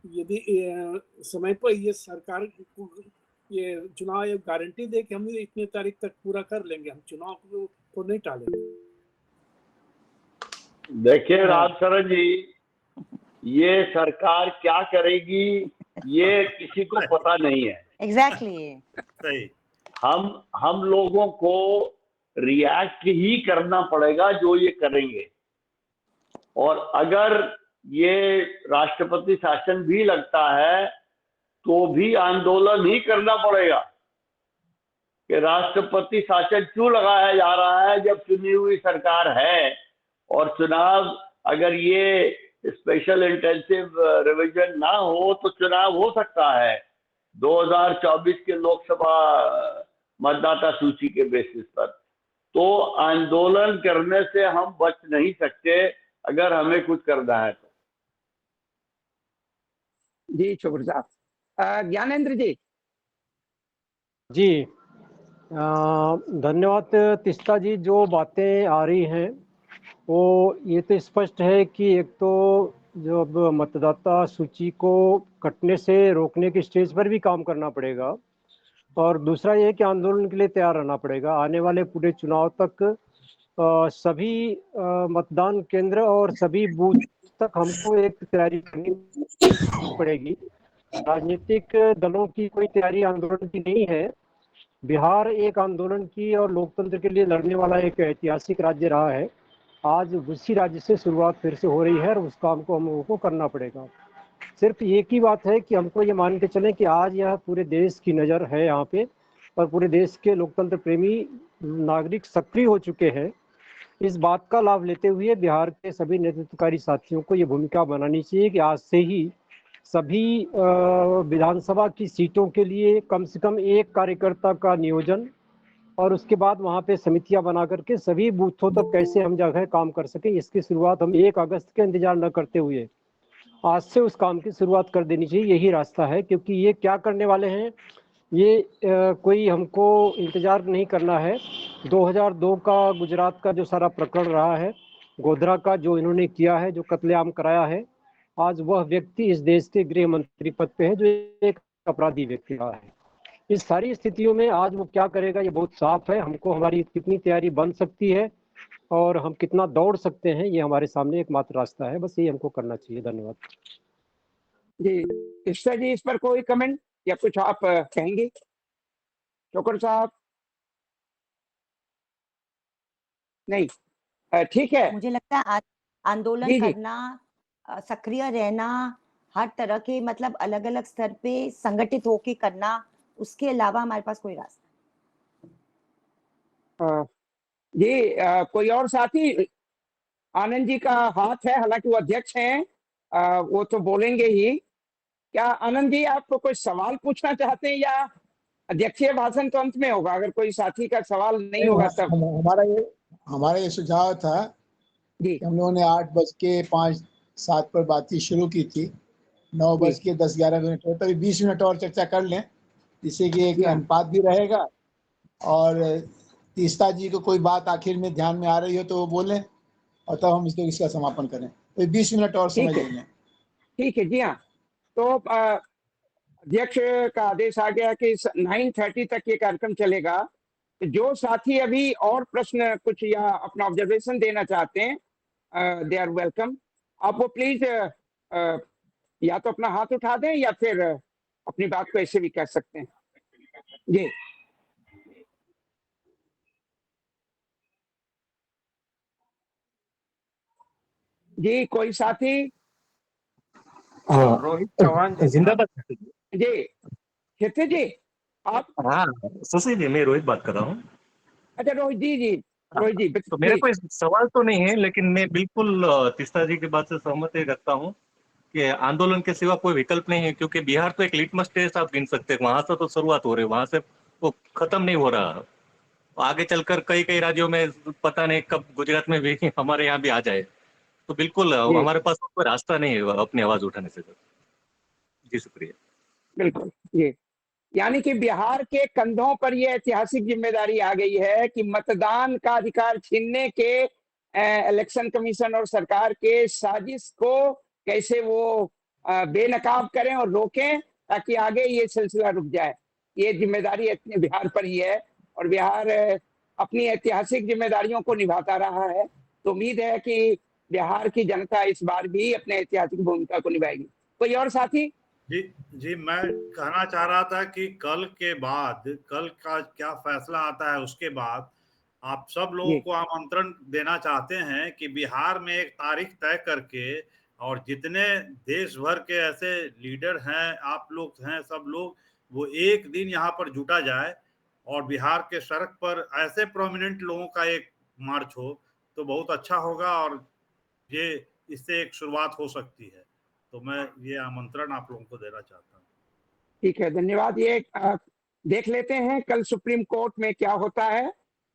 यदि समय पर ये सरकार ये चुनाव आयोग गारंटी दे कि हम इतनी तारीख तक पूरा कर लेंगे, हम चुनाव को नहीं टालेंगे। देखिए रामचरण जी, ये सरकार क्या करेगी ये किसी को पता नहीं है। एग्जैक्टली सही। हम लोगों को रिएक्ट ही करना पड़ेगा जो ये करेंगे, और अगर ये राष्ट्रपति शासन भी लगता है तो भी आंदोलन ही करना पड़ेगा कि राष्ट्रपति शासन क्यों लगाया जा रहा है जब चुनी हुई सरकार है। और चुनाव अगर ये स्पेशल इंटेंसिव रिवीजन ना हो तो चुनाव हो सकता है 2024 के लोकसभा मतदाता सूची के बेसिस पर। तो आंदोलन करने से हम बच नहीं सकते अगर हमें कुछ करना है तो। जी छोकर साहब। ज्ञानेंद्र जी। जी धन्यवाद तिस्ता जी। जो बातें आ रही हैं वो ये तो स्पष्ट है कि एक तो जब मतदाता सूची को कटने से रोकने की स्टेज पर भी काम करना पड़ेगा, और दूसरा ये कि आंदोलन के लिए तैयार रहना पड़ेगा। आने वाले पूरे चुनाव तक सभी मतदान केंद्र और सभी बूथ तक हमको एक तैयारी करनी पड़ेगी। राजनीतिक दलों की कोई तैयारी आंदोलन की नहीं है। बिहार एक आंदोलन की और लोकतंत्र के लिए लड़ने वाला एक ऐतिहासिक राज्य रहा है। आज उसी राज्य से शुरुआत फिर से हो रही है और उस काम को हम लोगों को करना पड़ेगा। सिर्फ एक ही बात है कि हमको ये मान के चलें कि आज यह पूरे देश की नज़र है यहाँ पे, और पूरे देश के लोकतंत्र प्रेमी नागरिक सक्रिय हो चुके हैं। इस बात का लाभ लेते हुए बिहार के सभी नेतृत्वकारी साथियों को ये भूमिका बनानी चाहिए कि आज से ही सभी विधानसभा की सीटों के लिए कम से कम एक कार्यकर्ता का नियोजन, और उसके बाद वहाँ पे समितियां बना करके सभी बूथों तक कैसे हम जगह काम कर सकें, इसकी शुरुआत हम 1 अगस्त के इंतजार न करते हुए आज से उस काम की शुरुआत कर देनी चाहिए। यही रास्ता है, क्योंकि ये क्या करने वाले हैं ये कोई हमको इंतजार नहीं करना है। 2002 का गुजरात का जो सारा प्रकरण रहा है, गोधरा का जो इन्होंने किया है, जो कत्लेआम कराया है, आज वह व्यक्ति इस देश के गृह मंत्री पद पे है जो एक अपराधी व्यक्ति रहा है। इस सारी स्थितियों में आज वो क्या करेगा ये बहुत साफ है। हमको हमारी कितनी तैयारी बन सकती है और हम कितना दौड़ सकते हैं, ये हमारे सामने एकमात्र रास्ता है। बस ये हमको करना चाहिए। धन्यवाद जी। ईश्वर जी, इस पर कोई कमेंट या कुछ आप कहेंगे? छोकर साहब नहीं, ठीक है। मुझे लगता है आंदोलन करना, सक्रिय रहना, हर तरह के मतलब अलग अलग स्तर पे संगठित होके करना, उसके अलावा हमारे पास कोई रास्ता। जी कोई और साथी? आनंद जी का हाथ है, हालांकि वो अध्यक्ष हैं, वो तो बोलेंगे ही। क्या आनंद जी आप कोई सवाल पूछना चाहते हैं या अध्यक्षीय भाषण तो अंत में होगा, अगर कोई साथी का सवाल नहीं होगा तब। हमारा ये सुझाव था कि हम लोगों ने 8:05-7 पर बातचीत शुरू की थी, 9:10-11 तो 20 मिनट और चर्चा कर लें, जिससे कि एक अनुपात भी रहेगा और तीस्ता जी को कोई बात आखिर में ध्यान में आ रही हो तो वो बोलें और तब हम इसका समापन करें। तो 20 मिनट और समझ लेंगे। ठीक है जी हाँ। तो अध्यक्ष का आदेश आ गया कि 9:30 तक ये कार्यक्रम चलेगा। जो साथी अभी और प्रश्न कुछ या अपना ऑब्जर्वेशन देना चाहते हैं, दे आर वेलकम। आप वो प्लीज या तो अपना हाथ उठा दें या फिर अपनी बात को ऐसे भी कह सकते हैं जी। जी कोई साथी? रोहित चौहान जी जिंदाबाद जी। खेते जी आप? हाँ सुशील जी, मैं रोहित बात कर रहा हूँ। अच्छा रोहित जी। जी रोहित जी। तो मेरा कोई सवाल तो नहीं है, लेकिन मैं बिल्कुल तीस्ता जी की बात से सहमति रखता हूँ कि आंदोलन के सिवा कोई विकल्प नहीं है, क्योंकि बिहार तो एक लिटमस टेस्ट आप गिन सकते हैं, वहां से तो शुरुआत हो रही है, वहां से वो खत्म नहीं हो रहा। आगे चलकर कई कई राज्यों में पता नहीं कब गुजरात में भी हमारे यहाँ भी आ जाए, तो बिल्कुल हमारे पास कोई रास्ता नहीं है अपनी आवाज उठाने से। जी शुक्रिया। बिल्कुल ये यानी कि बिहार के कंधों पर यह ऐतिहासिक जिम्मेदारी आ गई है कि मतदान का अधिकार छीनने के इलेक्शन कमीशन और सरकार के साजिश को कैसे वो बेनकाब करें और रोकें, ताकि आगे ये सिलसिला रुक जाए। ये जिम्मेदारी अपने बिहार पर ही है और बिहार अपनी ऐतिहासिक जिम्मेदारियों को निभाता रहा है। तो उम्मीद है कि बिहार की जनता इस बार भी अपने ऐतिहासिक भूमिका को निभाएगी। कोई और साथी? जी मैं कहना चाह रहा था कि कल के बाद, कल का क्या फैसला आता है उसके बाद आप सब लोगों को आमंत्रण देना चाहते हैं कि बिहार में एक तारीख तय करके, और जितने देश भर के ऐसे लीडर हैं, आप लोग हैं, सब लोग वो एक दिन यहाँ पर जुटा जाए और बिहार के सड़क पर ऐसे प्रोमिनेंट लोगों का एक मार्च हो तो बहुत अच्छा होगा और ये इससे एक शुरुआत हो सकती है। तो मैं ये आमंत्रण आप लोगों को देना चाहता हूँ। ठीक है, धन्यवाद। ये देख लेते हैं कल सुप्रीम कोर्ट में क्या होता है,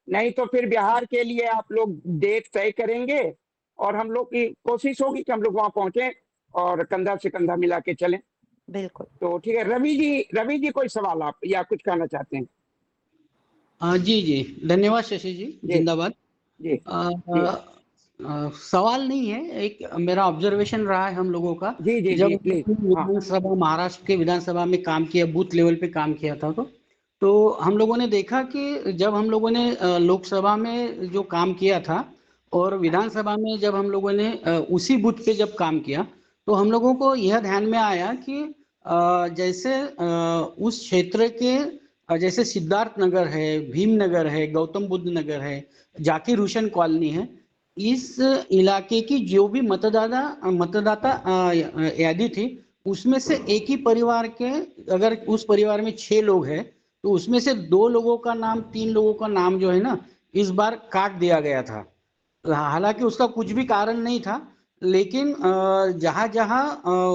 नहीं तो फिर बिहार के लिए आप लोग डेट तय करेंगे और हम लोग की कोशिश होगी कि हम लोग वहां पहुंचे और कंधा से कंधा मिला के चलें। बिल्कुल। तो ठीक है। रवि जी कोई सवाल आप या कुछ कहना चाहते हैं? जी धन्यवाद शशि जी, जिंदाबाद। जी सवाल नहीं है, एक मेरा ऑब्जर्वेशन रहा है हम लोगों का। जब विधानसभा, महाराष्ट्र के विधानसभा में काम किया, बूथ लेवल पे काम किया था, तो हम लोगों ने देखा कि जब हम लोगों ने लोकसभा में जो काम किया था और विधानसभा में जब हम लोगों ने उसी बूथ पे जब काम किया, तो हम लोगों को यह ध्यान में आया कि जैसे उस क्षेत्र के, जैसे सिद्धार्थ नगर है, भीमनगर है, गौतम बुद्ध नगर है, जाकिर हुसैन कॉलोनी है, इस इलाके की जो भी मतदाता यादी थी, उसमें से एक ही परिवार के, अगर उस परिवार में 6 लोग हैं तो उसमें से 2 लोगों का नाम, 3 लोगों का नाम जो है ना, इस बार काट दिया गया था। हालांकि उसका कुछ भी कारण नहीं था, लेकिन जहां जहां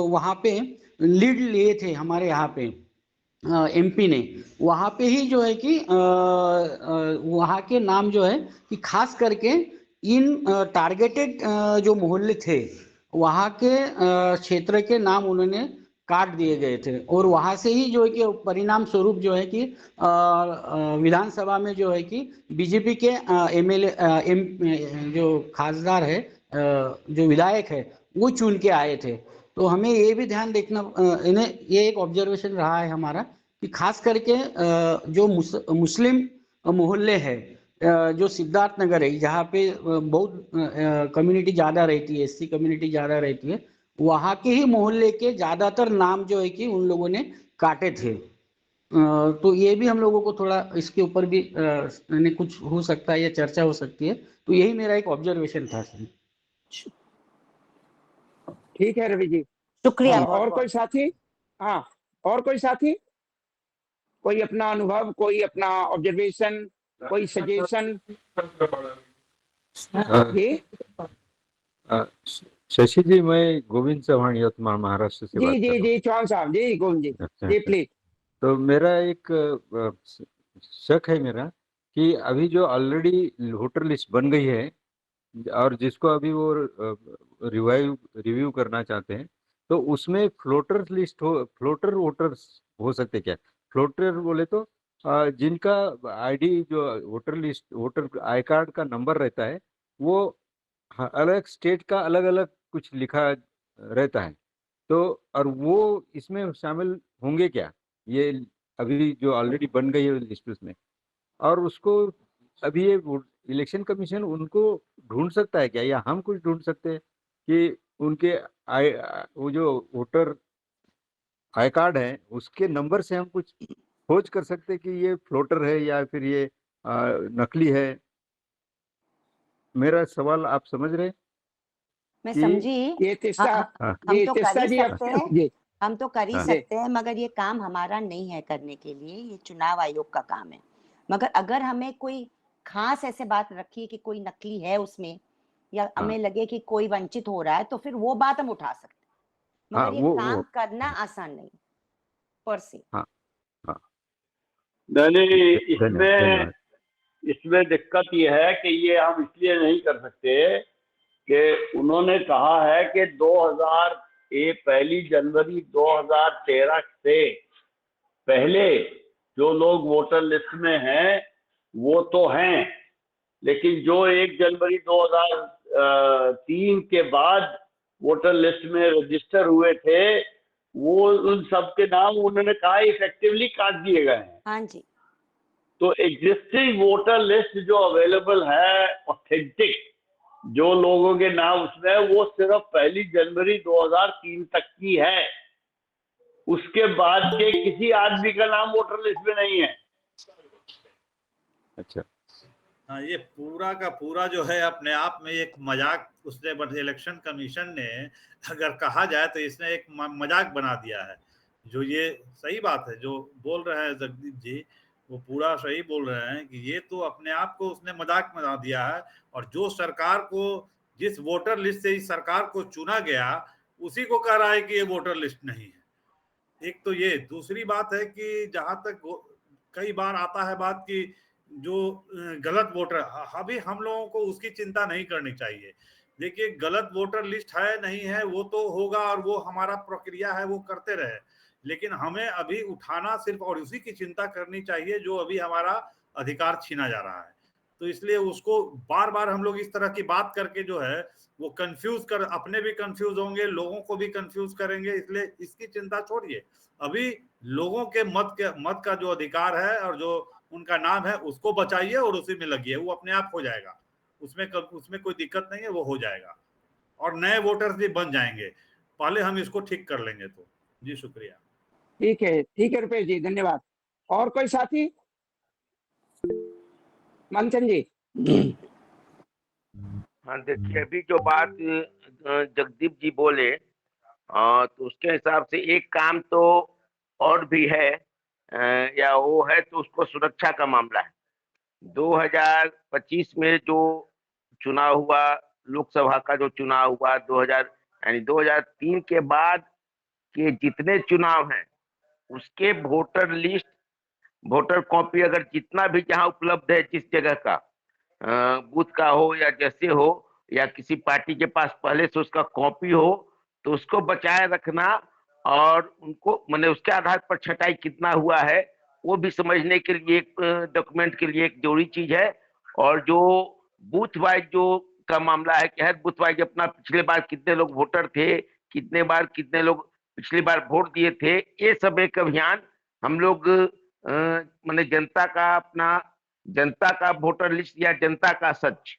वहां पे लीड लिए थे हमारे यहाँ पे एमपी ने, वहां पे ही जो है कि वहां के नाम जो है कि खास करके इन टारगेटेड जो मोहल्ले थे वहां के क्षेत्र के नाम उन्होंने काट दिए गए थे और वहां से ही जो है कि परिणाम स्वरूप जो है कि विधानसभा में जो है कि बीजेपी के एमएलए जो खासदार है, जो विधायक है, वो चुन के आए थे। तो हमें ये भी ध्यान देखना, ये एक ऑब्जर्वेशन रहा है हमारा कि खास करके जो मुस्लिम मोहल्ले है, जो सिद्धार्थ नगर है, जहाँ पे बहुत कम्युनिटी ज़्यादा रहती है, एससी कम्युनिटी ज़्यादा रहती है, वहाँ के ही मोहल्ले के ज़्यादातर नाम जो है कि उन लोगों ने काटे थे। तो ये भी हम लोगों को थोड़ा इसके ऊपर भी कुछ हो सकता है या चर्चा हो सकती है। तो यही मेरा एक ऑब्जर्वेशन था। ठीक है रवि जी, शुक्रिया। और कोई साथी? हाँ, और कोई साथी? कोई अपना अनुभव, कोई अपना ऑब्जर्वेशन, कोई सजेशन? शशि जी, मैं गोविंद चौहान, यवतमाल, महाराष्ट्र से बात कर रहा हूँ। जी चौहान साहब जी, गोविंद जी, जी प्लीज। तो मेरा एक शक है मेरा कि अभी जो ऑलरेडी वोटर लिस्ट बन गई है और जिसको अभी वो रिव्यू करना चाहते हैं, तो उसमें फ्लोटर लिस्ट फ्लोटर वोटर्स हो सकते क्या? फ्लोटर बोले तो जिनका आईडी जो voter list voter I card का नंबर रहता है वो अलग स्टेट का अलग अलग कुछ लिखा रहता है, तो और वो इसमें शामिल होंगे क्या? ये अभी जो ऑलरेडी बन गई है लिस्ट उसमें, और उसको अभी ये इलेक्शन कमीशन उनको ढूंढ सकता है क्या, या हम कुछ ढूंढ सकते हैं कि उनके वो जो वोटर आई कार्ड है उसके नंबर से हम कुछ खोज कर सकते हैं कि ये फ्लोटर है या फिर ये नकली है? मेरा सवाल आप समझ रहे? मैं समझी। ये हम तो कर ही सकते हैं, हम तो कर ही हाँ। सकते हैं, मगर ये काम हमारा नहीं है करने के लिए, ये चुनाव आयोग का काम है। मगर अगर हमें कोई खास ऐसे बात रखी कि कोई नकली है उसमें, या हमें लगे कि कोई वंचित हो रहा है, तो फिर वो बात हम उठा सकते हैं, मगर ये काम करना आसान नहीं पर से। हाँ हाँ नहीं, इसमें दिक्कत ये है कि ये हम इसलिए नहीं कर सकते कि उन्होंने कहा है कि 1 जनवरी 2013 से पहले जो लोग वोटर लिस्ट में हैं वो तो हैं, लेकिन जो 1 जनवरी 2003 के बाद वोटर लिस्ट में रजिस्टर हुए थे वो उन सब के नाम उन्होंने कहा इफेक्टिवली काट दिए गए हैं। हाँ जी। तो एग्जिस्टिंग वोटर लिस्ट जो अवेलेबल है ऑथेंटिक, जो लोगों के नाम उसमें, वो सिर्फ 1 जनवरी 2003 तक की है। उसके बाद के किसी आदमी का नाम वोटर लिस्ट में नहीं है। अच्छा, हाँ, ये पूरा का पूरा जो है अपने आप में एक मजाक उसने इलेक्शन कमीशन ने अगर कहा जाए तो इसने एक मजाक बना दिया है। जो ये सही बात है जो बोल रहे हैं जगदीप जी, वो पूरा सही बोल रहे हैं कि ये तो अपने आप को उसने मजाक बना दिया है, और जो सरकार को जिस वोटर लिस्ट से इस सरकार को चुना गया उसी को कह रहा है कि ये वोटर लिस्ट नहीं है। एक तो ये, दूसरी बात है कि जहां तक कई बार आता है बात की जो गलत वोटर, अभी हम लोगों को उसकी चिंता नहीं करनी चाहिए। देखिए, गलत वोटर लिस्ट है नहीं है वो तो होगा और वो हमारा प्रक्रिया है वो करते रहे, लेकिन हमें अभी उठाना सिर्फ और उसी की चिंता करनी चाहिए जो अभी हमारा अधिकार छीना जा रहा है। तो इसलिए उसको बार बार हम लोग इस तरह की बात करके जो है वो कंफ्यूज कर, अपने भी कंफ्यूज होंगे, लोगों को भी कंफ्यूज करेंगे। इसलिए इसकी चिंता छोड़िए, अभी लोगों के मत का जो अधिकार है और जो उनका नाम है उसको बचाइए और उसी में लगिए, वो अपने आप हो जाएगा। उसमें कोई दिक्कत नहीं है, वो हो जाएगा और नए वोटर्स भी बन जाएंगे। पहले हम इसको ठीक कर लेंगे तो। जी शुक्रिया। ठीक है रुपेश जी, धन्यवाद। और कोई साथी? मंथन जी। हाँ, देखिए अभी जो बात जगदीप जी बोले तो उसके हिसाब से एक काम तो और भी है, या वो है तो उसको सुरक्षा का मामला है। 2025 में जो चुनाव हुआ, लोकसभा का जो चुनाव हुआ 2003 के बाद के जितने चुनाव हैं उसके वोटर लिस्ट, वोटर कॉपी अगर जितना भी जहां उपलब्ध है, जिस जगह का बूथ का हो या जैसे हो, या किसी पार्टी के पास पहले से उसका कॉपी हो, तो उसको बचाए रखना और उनको माने उसके आधार पर छटाई कितना हुआ है वो भी समझने के लिए एक डॉक्यूमेंट के लिए एक जरूरी चीज है। और जो बूथ वाइज जो का मामला है कि हर बूथ वाइज अपना पिछले बार कितने लोग वोटर थे, कितने लोग पिछली बार वोट दिए थे, ये सब एक अभियान हम लोग माने जनता का वोटर लिस्ट या जनता का सच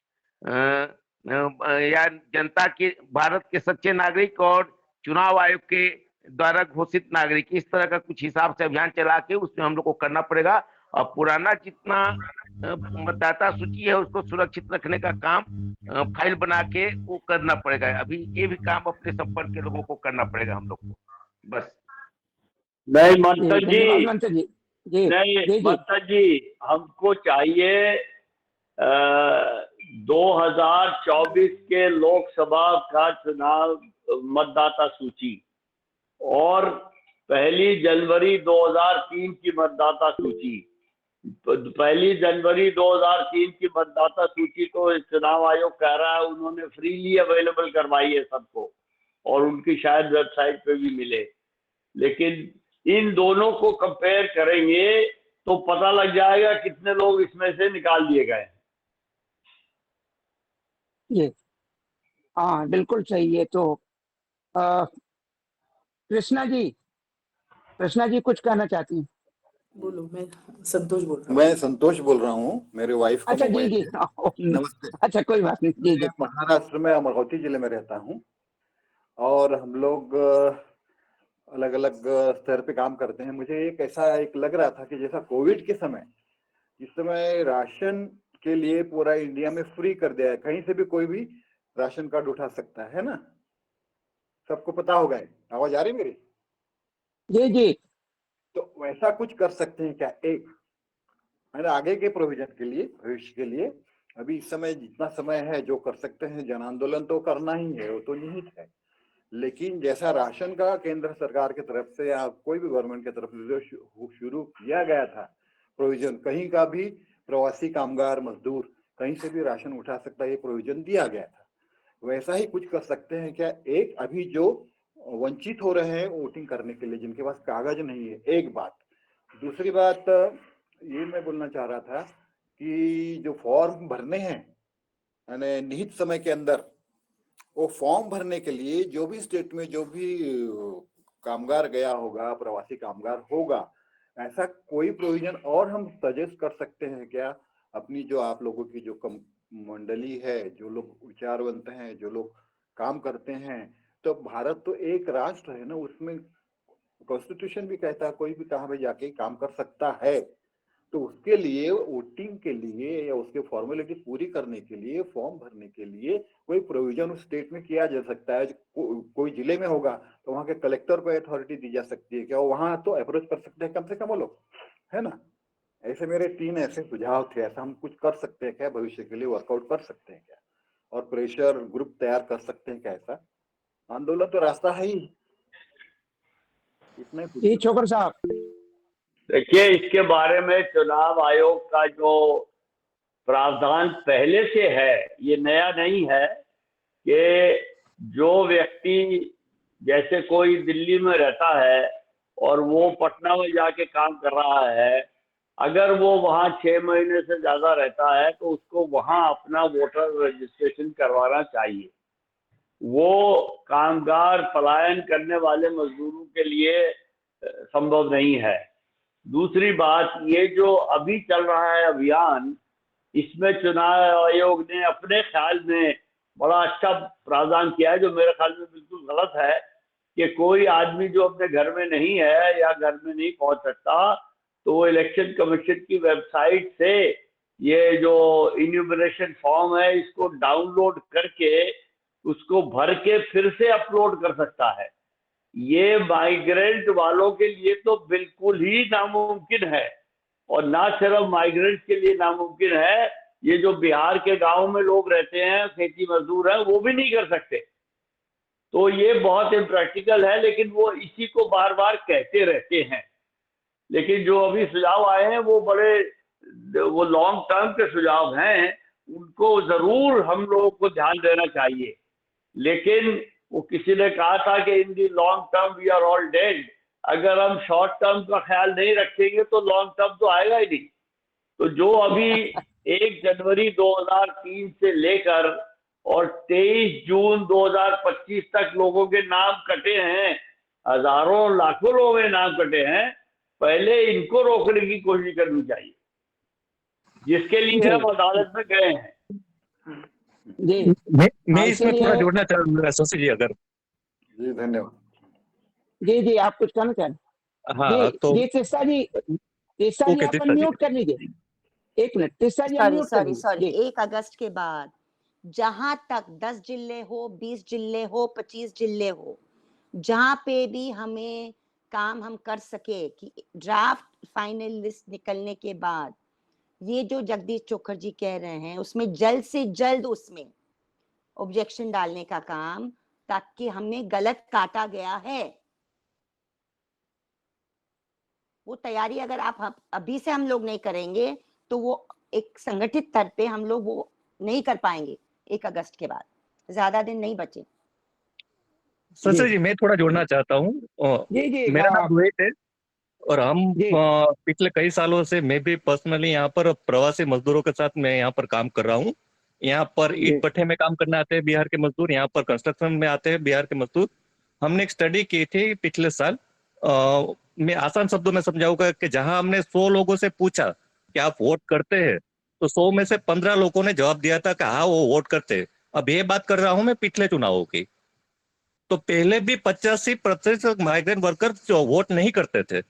या जनता के भारत के सच्चे नागरिक और चुनाव आयोग के द्वारा घोषित नागरिक, इस तरह का कुछ हिसाब से अभियान चला के उसमें हम लोग को करना पड़ेगा। और पुराना जितना मतदाता सूची है उसको सुरक्षित रखने का काम फाइल बना के वो करना पड़ेगा। अभी ये भी काम अपने संपर्क के लोगों को करना पड़ेगा हम लोग को। बस नहीं मंथन जी, मंथन जी, हमको चाहिए 2024 के लोकसभा का चुनाव मतदाता सूची, और 1 जनवरी 2003 की मतदाता सूची, 1 जनवरी 2003 की मतदाता सूची तो चुनाव आयोग कह रहा है उन्होंने फ्रीली अवेलेबल करवाई है सबको, और उनकी शायद वेबसाइट पे भी मिले। लेकिन इन दोनों को कंपेयर करेंगे तो पता लग जाएगा कितने लोग इसमें से निकाल दिए गए। ये हाँ बिल्कुल सही है। तो कृष्णा जी कुछ कहना चाहती हैं? बोलो। मैं संतोष बोल रहा हूँ। मैं संतोष बोल रहा हूँ, मेरे वाइफ का अच्छा जी मोबाइल जी है। नमस्ते। अच्छा कोई बात नहीं जी जी। मैं महाराष्ट्र में अमरावती जिले में रहता हूँ और हम लोग अलग अलग स्तर पे काम करते हैं। मुझे एक लग रहा था कि जैसा कोविड के समय, इस समय राशन के लिए पूरा इंडिया में फ्री कर दिया है, कहीं से भी कोई भी राशन कार्ड उठा सकता है ना, सबको पता होगा। आवाज आ रही मेरी? जी जी। तो वैसा कुछ कर सकते हैं क्या? एक मैंने आगे के प्रोविजन के लिए, भविष्य के लिए, अभी इस समय जितना समय है जो कर सकते हैं, जन आंदोलन तो करना ही है, वो तो निहित है। लेकिन जैसा राशन का केंद्र सरकार की तरफ से या कोई भी गवर्नमेंट की तरफ से शुरू किया गया था प्रोविजन, कहीं का भी प्रवासी कामगार मजदूर कहीं से भी राशन उठा सकता है, ये प्रोविजन दिया गया था। वैसा ही कुछ कर सकते हैं क्या? एक अभी जो वंचित हो रहे हैं वोटिंग करने के लिए, जिनके पास कागज नहीं है, एक बात। दूसरी बात ये मैं बोलना चाह रहा था कि जो फॉर्म भरने हैं यानी निहित समय के अंदर, वो फॉर्म भरने के लिए जो भी स्टेट में जो भी कामगार गया होगा, प्रवासी कामगार होगा, ऐसा कोई प्रोविजन और हम सजेस्ट कर सकते हैं क्या? अपनी जो आप लोगों की जो मंडली है, जो लोग विचारवंत हैं, जो लोग काम करते हैं, तो भारत तो एक राष्ट्र है ना, उसमें कॉन्स्टिट्यूशन भी कहता है कोई भी कहाँ पे जाके काम कर सकता है। तो उसके लिए वोटिंग के लिए या उसके फॉर्मेलिटी पूरी करने के लिए, फॉर्म भरने के लिए कोई प्रोविजन उस स्टेट में किया जा सकता है। कोई जिले में होगा तो वहां के कलेक्टर को अथॉरिटी दी जा सकती है क्या? वहां तो अप्रोच कर सकते हैं कम से कम वो लोग, है ना? ऐसे मेरे 3 ऐसे सुझाव थे। ऐसा हम कुछ कर सकते हैं क्या? भविष्य के लिए वर्कआउट कर सकते हैं क्या? और प्रेशर ग्रुप तैयार कर सकते हैं क्या? ऐसा आंदोलन तो रास्ता है ही। इतना ही छोकर साहब। देखिए, इसके बारे में चुनाव आयोग का जो प्रावधान पहले से है, ये नया नहीं है, कि जो व्यक्ति, जैसे कोई दिल्ली में रहता है और वो पटना में जाके काम कर रहा है, अगर वो वहाँ 6 महीने से ज्यादा रहता है तो उसको वहाँ अपना वोटर रजिस्ट्रेशन करवाना चाहिए। वो कामगार पलायन करने वाले मजदूरों के लिए संभव नहीं है। दूसरी बात, ये जो अभी चल रहा है अभियान, इसमें चुनाव आयोग ने अपने ख्याल में बड़ा अच्छा प्रावधान किया है, जो मेरे ख्याल में बिल्कुल गलत है, कि कोई आदमी जो अपने घर में नहीं है या घर में नहीं पहुंच सकता, तो वो इलेक्शन कमीशन की वेबसाइट से ये जो इन्यूमरेशन फॉर्म है इसको डाउनलोड करके उसको भर के फिर से अपलोड कर सकता है। ये माइग्रेंट वालों के लिए तो बिल्कुल ही नामुमकिन है, और ना सिर्फ माइग्रेंट के लिए नामुमकिन है, ये जो बिहार के गांव में लोग रहते हैं, खेती मजदूर हैं, वो भी नहीं कर सकते। तो ये बहुत इम्प्रैक्टिकल है, लेकिन वो इसी को बार बार कहते रहते हैं। लेकिन जो अभी सुझाव आए हैं वो लॉन्ग टर्म के सुझाव हैं, उनको जरूर हम लोगों को ध्यान देना चाहिए। लेकिन वो किसी ने कहा था कि in the long term we are all dead. अगर हम शॉर्ट टर्म का ख्याल नहीं रखेंगे तो लॉन्ग टर्म तो आएगा ही नहीं। तो जो अभी 1 जनवरी 2003 से लेकर और 23 जून 2025 तक लोगों के नाम कटे हैं, हजारों लाखों लोगों के नाम कटे हैं, पहले इनको रोकने की कोशिश करनी चाहिए, जिसके लिए हम अदालत में गए हैं। मैं इसमें थोड़ा जोड़ना चाहूंगा शशि जी, अगर। जी धन्यवाद। जी आप कुछ कहना चाहें? हाँ तो तीस्ता जी आप म्यूट कर लीजिए। 1 मिनट, तीस्ता जी म्यूट कर लीजिए। सॉरी 1 अगस्त के बाद जहां तक 10 जिले हो, 20 जिले हो, 25 जिले हो, जहां पे भी हमें काम हम कर सके कि ड्राफ्ट फाइनल लिस्ट निकलने के बाद ये जो जगदीश चोखर जी कह रहे हैं उसमें जल्द से जल्द उसमें ऑब्जेक्शन डालने का काम, ताकि हमें गलत काटा गया है। वो तैयारी अगर आप अभी से हम लोग नहीं करेंगे तो वो एक संगठित स्तर पे हम लोग वो नहीं कर पाएंगे 1 अगस्त के बाद, ज्यादा दिन नहीं बचे। सर जी मैं थोड़ा जोड़ना चाहता हूँ। मेरा नाम द्वैत है और हम पिछले कई सालों से मैं भी पर्सनली यहाँ पर प्रवासी मजदूरों के साथ मैं यहाँ पर काम कर रहा हूँ। यहाँ पर ईट भट्ठे में काम करने आते हैं बिहार के मजदूर, यहाँ पर कंस्ट्रक्शन में आते हैं बिहार के मजदूर। हमने एक स्टडी की थी पिछले साल, मैं आसान शब्दों में समझाऊंगा कि जहां हमने 100 लोगों से पूछा कि आप वोट करते हैं, तो 100 में से 15 लोगों ने जवाब दिया था कि हाँ वो वोट करते हैं। अब ये बात कर रहा हूं मैं पिछले चुनावों की, तो पहले भी 85% माइग्रेंट वर्कर्स जो वोट नहीं करते थे,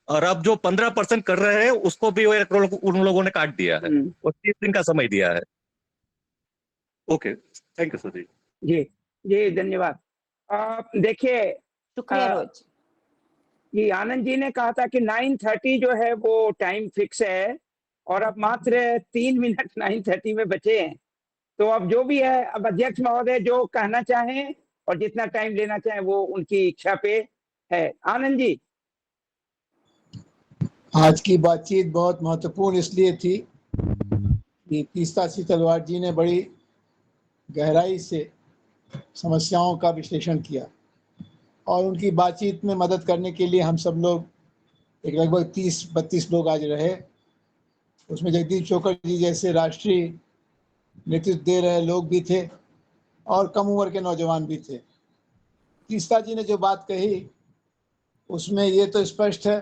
और अब जो 15% कर रहे हैं उसको भी उन लोगों ने काट दिया है और 30 दिन का समय दिया है। ओके, थैंक यू सर जी। जी धन्यवाद। देखिए, शुक्रिया रोज। ये आनंद जी ने कहा था कि 9:30 जो है वो टाइम फिक्स है और अब मात्र 3 मिनट 9:30 में बचे हैं। तो अब जो भी है, अब अध्यक्ष महोदय जो कहना चाहें और जितना टाइम लेना चाहें वो उनकी इच्छा पे है। आनंद जी। आज की बातचीत बहुत महत्वपूर्ण इसलिए थी कि तीस्ता सिंह तलवार जी ने बड़ी गहराई से समस्याओं का विश्लेषण किया और उनकी बातचीत में मदद करने के लिए हम सब लोग एक लगभग 30-32 लोग आज रहे। उसमें जगदीप चोकर जी जैसे राष्ट्रीय नेतृत्व दे रहे लोग भी थे और कम उम्र के नौजवान भी थे। तीस्ता जी ने जो बात कही उसमें ये तो स्पष्ट है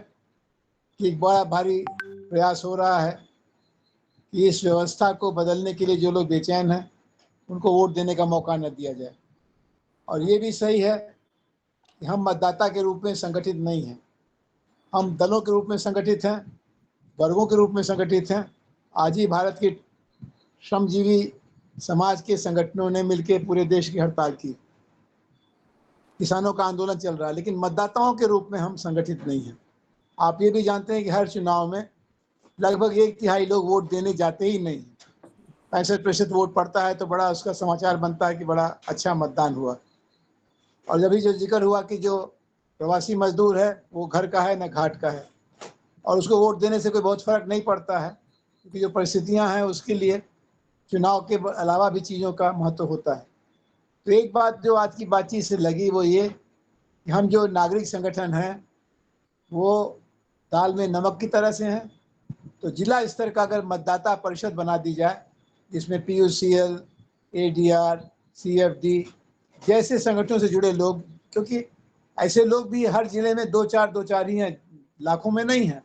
कि एक बड़ा भारी प्रयास हो रहा है कि इस व्यवस्था को बदलने के लिए जो लोग बेचैन हैं उनको वोट देने का मौका न दिया जाए। और ये भी सही है कि हम मतदाता के रूप में संगठित नहीं हैं, हम दलों के रूप में संगठित हैं, वर्गों के रूप में संगठित हैं। आज ही भारत के श्रमजीवी समाज के संगठनों ने मिलकर पूरे देश की हड़ताल की, किसानों का आंदोलन चल रहा है, लेकिन मतदाताओं के रूप में हम संगठित नहीं हैं। आप ये भी जानते हैं कि हर चुनाव में लगभग 1/3 लोग वोट देने जाते ही नहीं। 65% वोट पड़ता है तो बड़ा उसका समाचार बनता है कि बड़ा अच्छा मतदान हुआ। और जब भी जो जिक्र हुआ कि जो प्रवासी मजदूर है वो घर का है न घाट का है और उसको वोट देने से कोई बहुत फर्क नहीं पड़ता है, क्योंकि जो परिस्थितियां हैं उसके लिए चुनाव के अलावा भी चीज़ों का महत्व होता है। तो एक बात जो आज की बातचीत से लगी वो ये कि हम जो नागरिक संगठन हैं वो दाल में नमक की तरह से हैं। तो जिला स्तर का अगर मतदाता परिषद बना दी जाए जिसमें PUCL, ADR, CFD जैसे संगठनों से जुड़े लोग, क्योंकि ऐसे लोग भी हर जिले में 2-4 ही हैं, लाखों में नहीं हैं।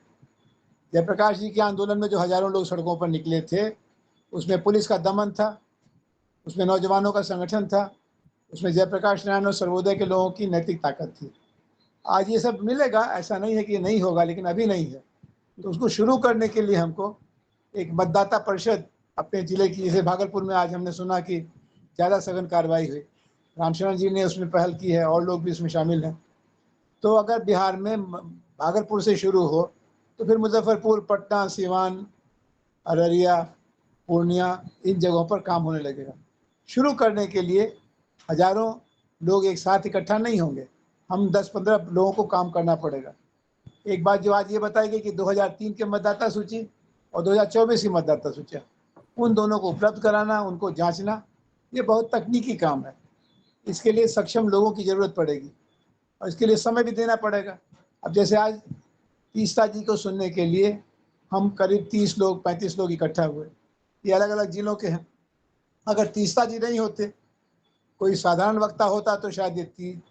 जयप्रकाश जी के आंदोलन में जो हजारों लोग सड़कों पर निकले थे उसमें पुलिस का दमन था, उसमें नौजवानों का संगठन था, उसमें जयप्रकाश नारायण और सर्वोदय के लोगों की नैतिक ताकत थी। आज ये सब मिलेगा, ऐसा नहीं है कि ये नहीं होगा, लेकिन अभी नहीं है। तो उसको शुरू करने के लिए हमको एक मतदाता परिषद अपने जिले की, जैसे भागलपुर में आज हमने सुना कि ज़्यादा सघन कार्रवाई हुई, रामचरण जी ने उसमें पहल की है और लोग भी इसमें शामिल हैं। तो अगर बिहार में भागलपुर से शुरू हो तो फिर मुजफ्फरपुर, पटना, सिवान, अररिया, पूर्णिया, इन जगहों पर काम होने लगेगा। शुरू करने के लिए हजारों लोग एक साथ इकट्ठा नहीं होंगे, हम 10-15 लोगों को काम करना पड़ेगा। एक बात जो आज ये बताई गई कि 2003 के मतदाता सूची और 2024 की मतदाता सूची, उन दोनों को उपलब्ध कराना, उनको जांचना, ये बहुत तकनीकी काम है। इसके लिए सक्षम लोगों की ज़रूरत पड़ेगी और इसके लिए समय भी देना पड़ेगा। अब जैसे आज तीस्ता जी को सुनने के लिए हम करीब 30 लोग 35 लोग इकट्ठा हुए, ये अलग अलग जिलों के हैं। अगर तीस्ता जी नहीं होते, कोई साधारण वक्ता होता तो शायद ये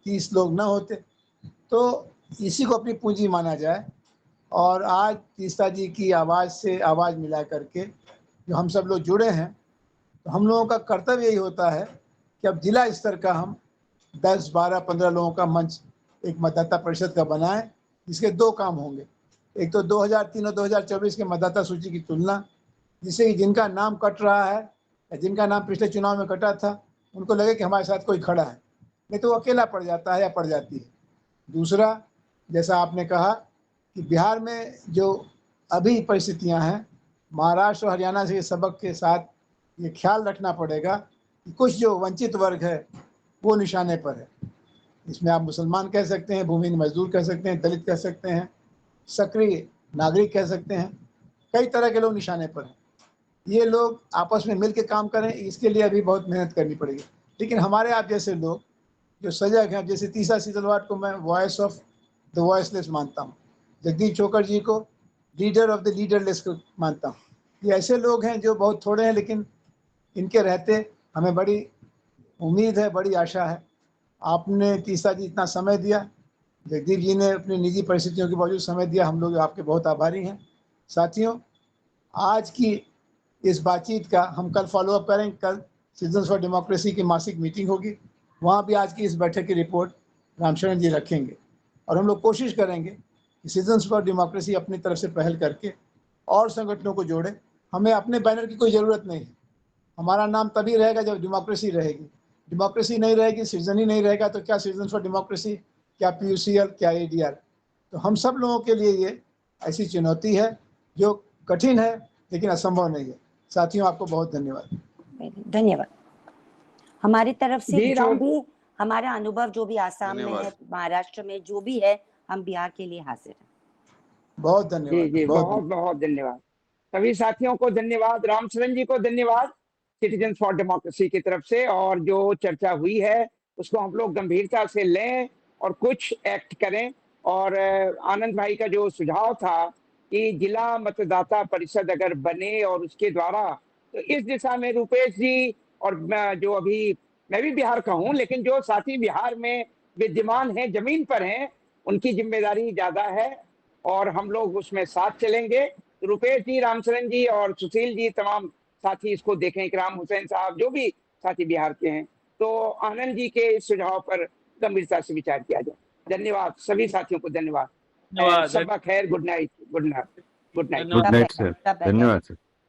30 लोग ना होते। तो इसी को अपनी पूंजी माना जाए और आज तीस्ता जी की आवाज़ से आवाज़ मिला करके जो हम सब लोग जुड़े हैं, तो हम लोगों का कर्तव्य यही होता है कि अब जिला स्तर का हम 10, 12, 15 लोगों का मंच एक मतदाता परिषद का बनाएं, जिसके 2 काम होंगे। एक तो 2003 और 2024 के मतदाता सूची की तुलना, जिससे जिनका नाम कट रहा है या जिनका नाम पिछले चुनाव में कटा था उनको लगे कि हमारे साथ कोई खड़ा है, नहीं तो वो अकेला पड़ जाता है या पड़ जाती है। दूसरा, जैसा आपने कहा कि बिहार में जो अभी परिस्थितियां हैं, महाराष्ट्र और हरियाणा से सबक के साथ ये ख्याल रखना पड़ेगा कि कुछ जो वंचित वर्ग है वो निशाने पर है। इसमें आप मुसलमान कह सकते हैं, भूमिहीन मजदूर कह सकते हैं, दलित कह सकते हैं, सक्रिय नागरिक कह सकते हैं, कई तरह के लोग निशाने पर हैं। ये लोग आपस में मिल के काम करें, इसके लिए अभी बहुत मेहनत करनी पड़ेगी। लेकिन हमारे आप जैसे लोग जो सजग हैं, जैसे तीसरा सीतलवाड़ को मैं वॉइस ऑफ द वॉइसलेस मानता हूँ, जगदीश चोकर जी को लीडर ऑफ द लीडरलेस को मानता हूँ। ये ऐसे लोग हैं जो बहुत थोड़े हैं, लेकिन इनके रहते हमें बड़ी उम्मीद है, बड़ी आशा है। आपने तीसरा जी इतना समय दिया, जगदीप जी ने अपनी निजी परिस्थितियों के बावजूद समय दिया, हम लोग आपके बहुत आभारी हैं। साथियों, आज की इस बातचीत का हम कल फॉलोअप करेंगे। कल सिटीजन्स फॉर डेमोक्रेसी की मासिक मीटिंग होगी, वहाँ भी आज की इस बैठक की रिपोर्ट रामशरण जी रखेंगे और हम लोग कोशिश करेंगे कि सिटीजन्स फॉर डेमोक्रेसी अपनी तरफ से पहल करके और संगठनों को जोड़े। हमें अपने बैनर की कोई ज़रूरत नहीं है, हमारा नाम तभी रहेगा जब डेमोक्रेसी रहेगी। डेमोक्रेसी नहीं रहेगी, सिटीजन ही नहीं रहेगा, तो क्या सिटीजन्स फॉर डेमोक्रेसी, क्या PUCL, क्या ADR। तो हम सब लोगों के लिए ये ऐसी चुनौती है जो कठिन है लेकिन असंभव नहीं है। साथियों, आपको बहुत धन्यवाद। धन्यवाद। हमारी तरफ से जो भी हमारा अनुभव, जो भी आसाम में है, महाराष्ट्र में जो भी है, हम बिहार के लिए हाजिर हैं। बहुत धन्यवाद। जी, बहुत बहुत धन्यवाद। सभी साथियों को धन्यवाद, रामचरण जी को धन्यवाद सिटीजन फॉर डेमोक्रेसी की तरफ से। और जो चर्चा हुई है उसको हम लोग गंभीरता से लें और कुछ एक्ट करें। और आनंद भाई का जो सुझाव था कि जिला मतदाता परिषद अगर बने और उसके द्वारा, तो इस दिशा में रूपेश जी और जो अभी मैं भी बिहार का हूँ, लेकिन जो साथी बिहार में विद्यमान हैं, जमीन पर हैं, उनकी जिम्मेदारी ज्यादा है और हम लोग उसमें साथ चलेंगे। रुपेश जी, रामचरण जी और सुशील जी, तमाम साथी इसको देखें, इकराम हुसैन साहब, जो भी साथी बिहार के हैं, तो आनंद जी के इस सुझाव पर गंभीरता से विचार किया जाए। धन्यवाद सभी साथियों को, धन्यवाद। सबका खैर, good night, good night, good night. Good night sir, धन्यवाद सर।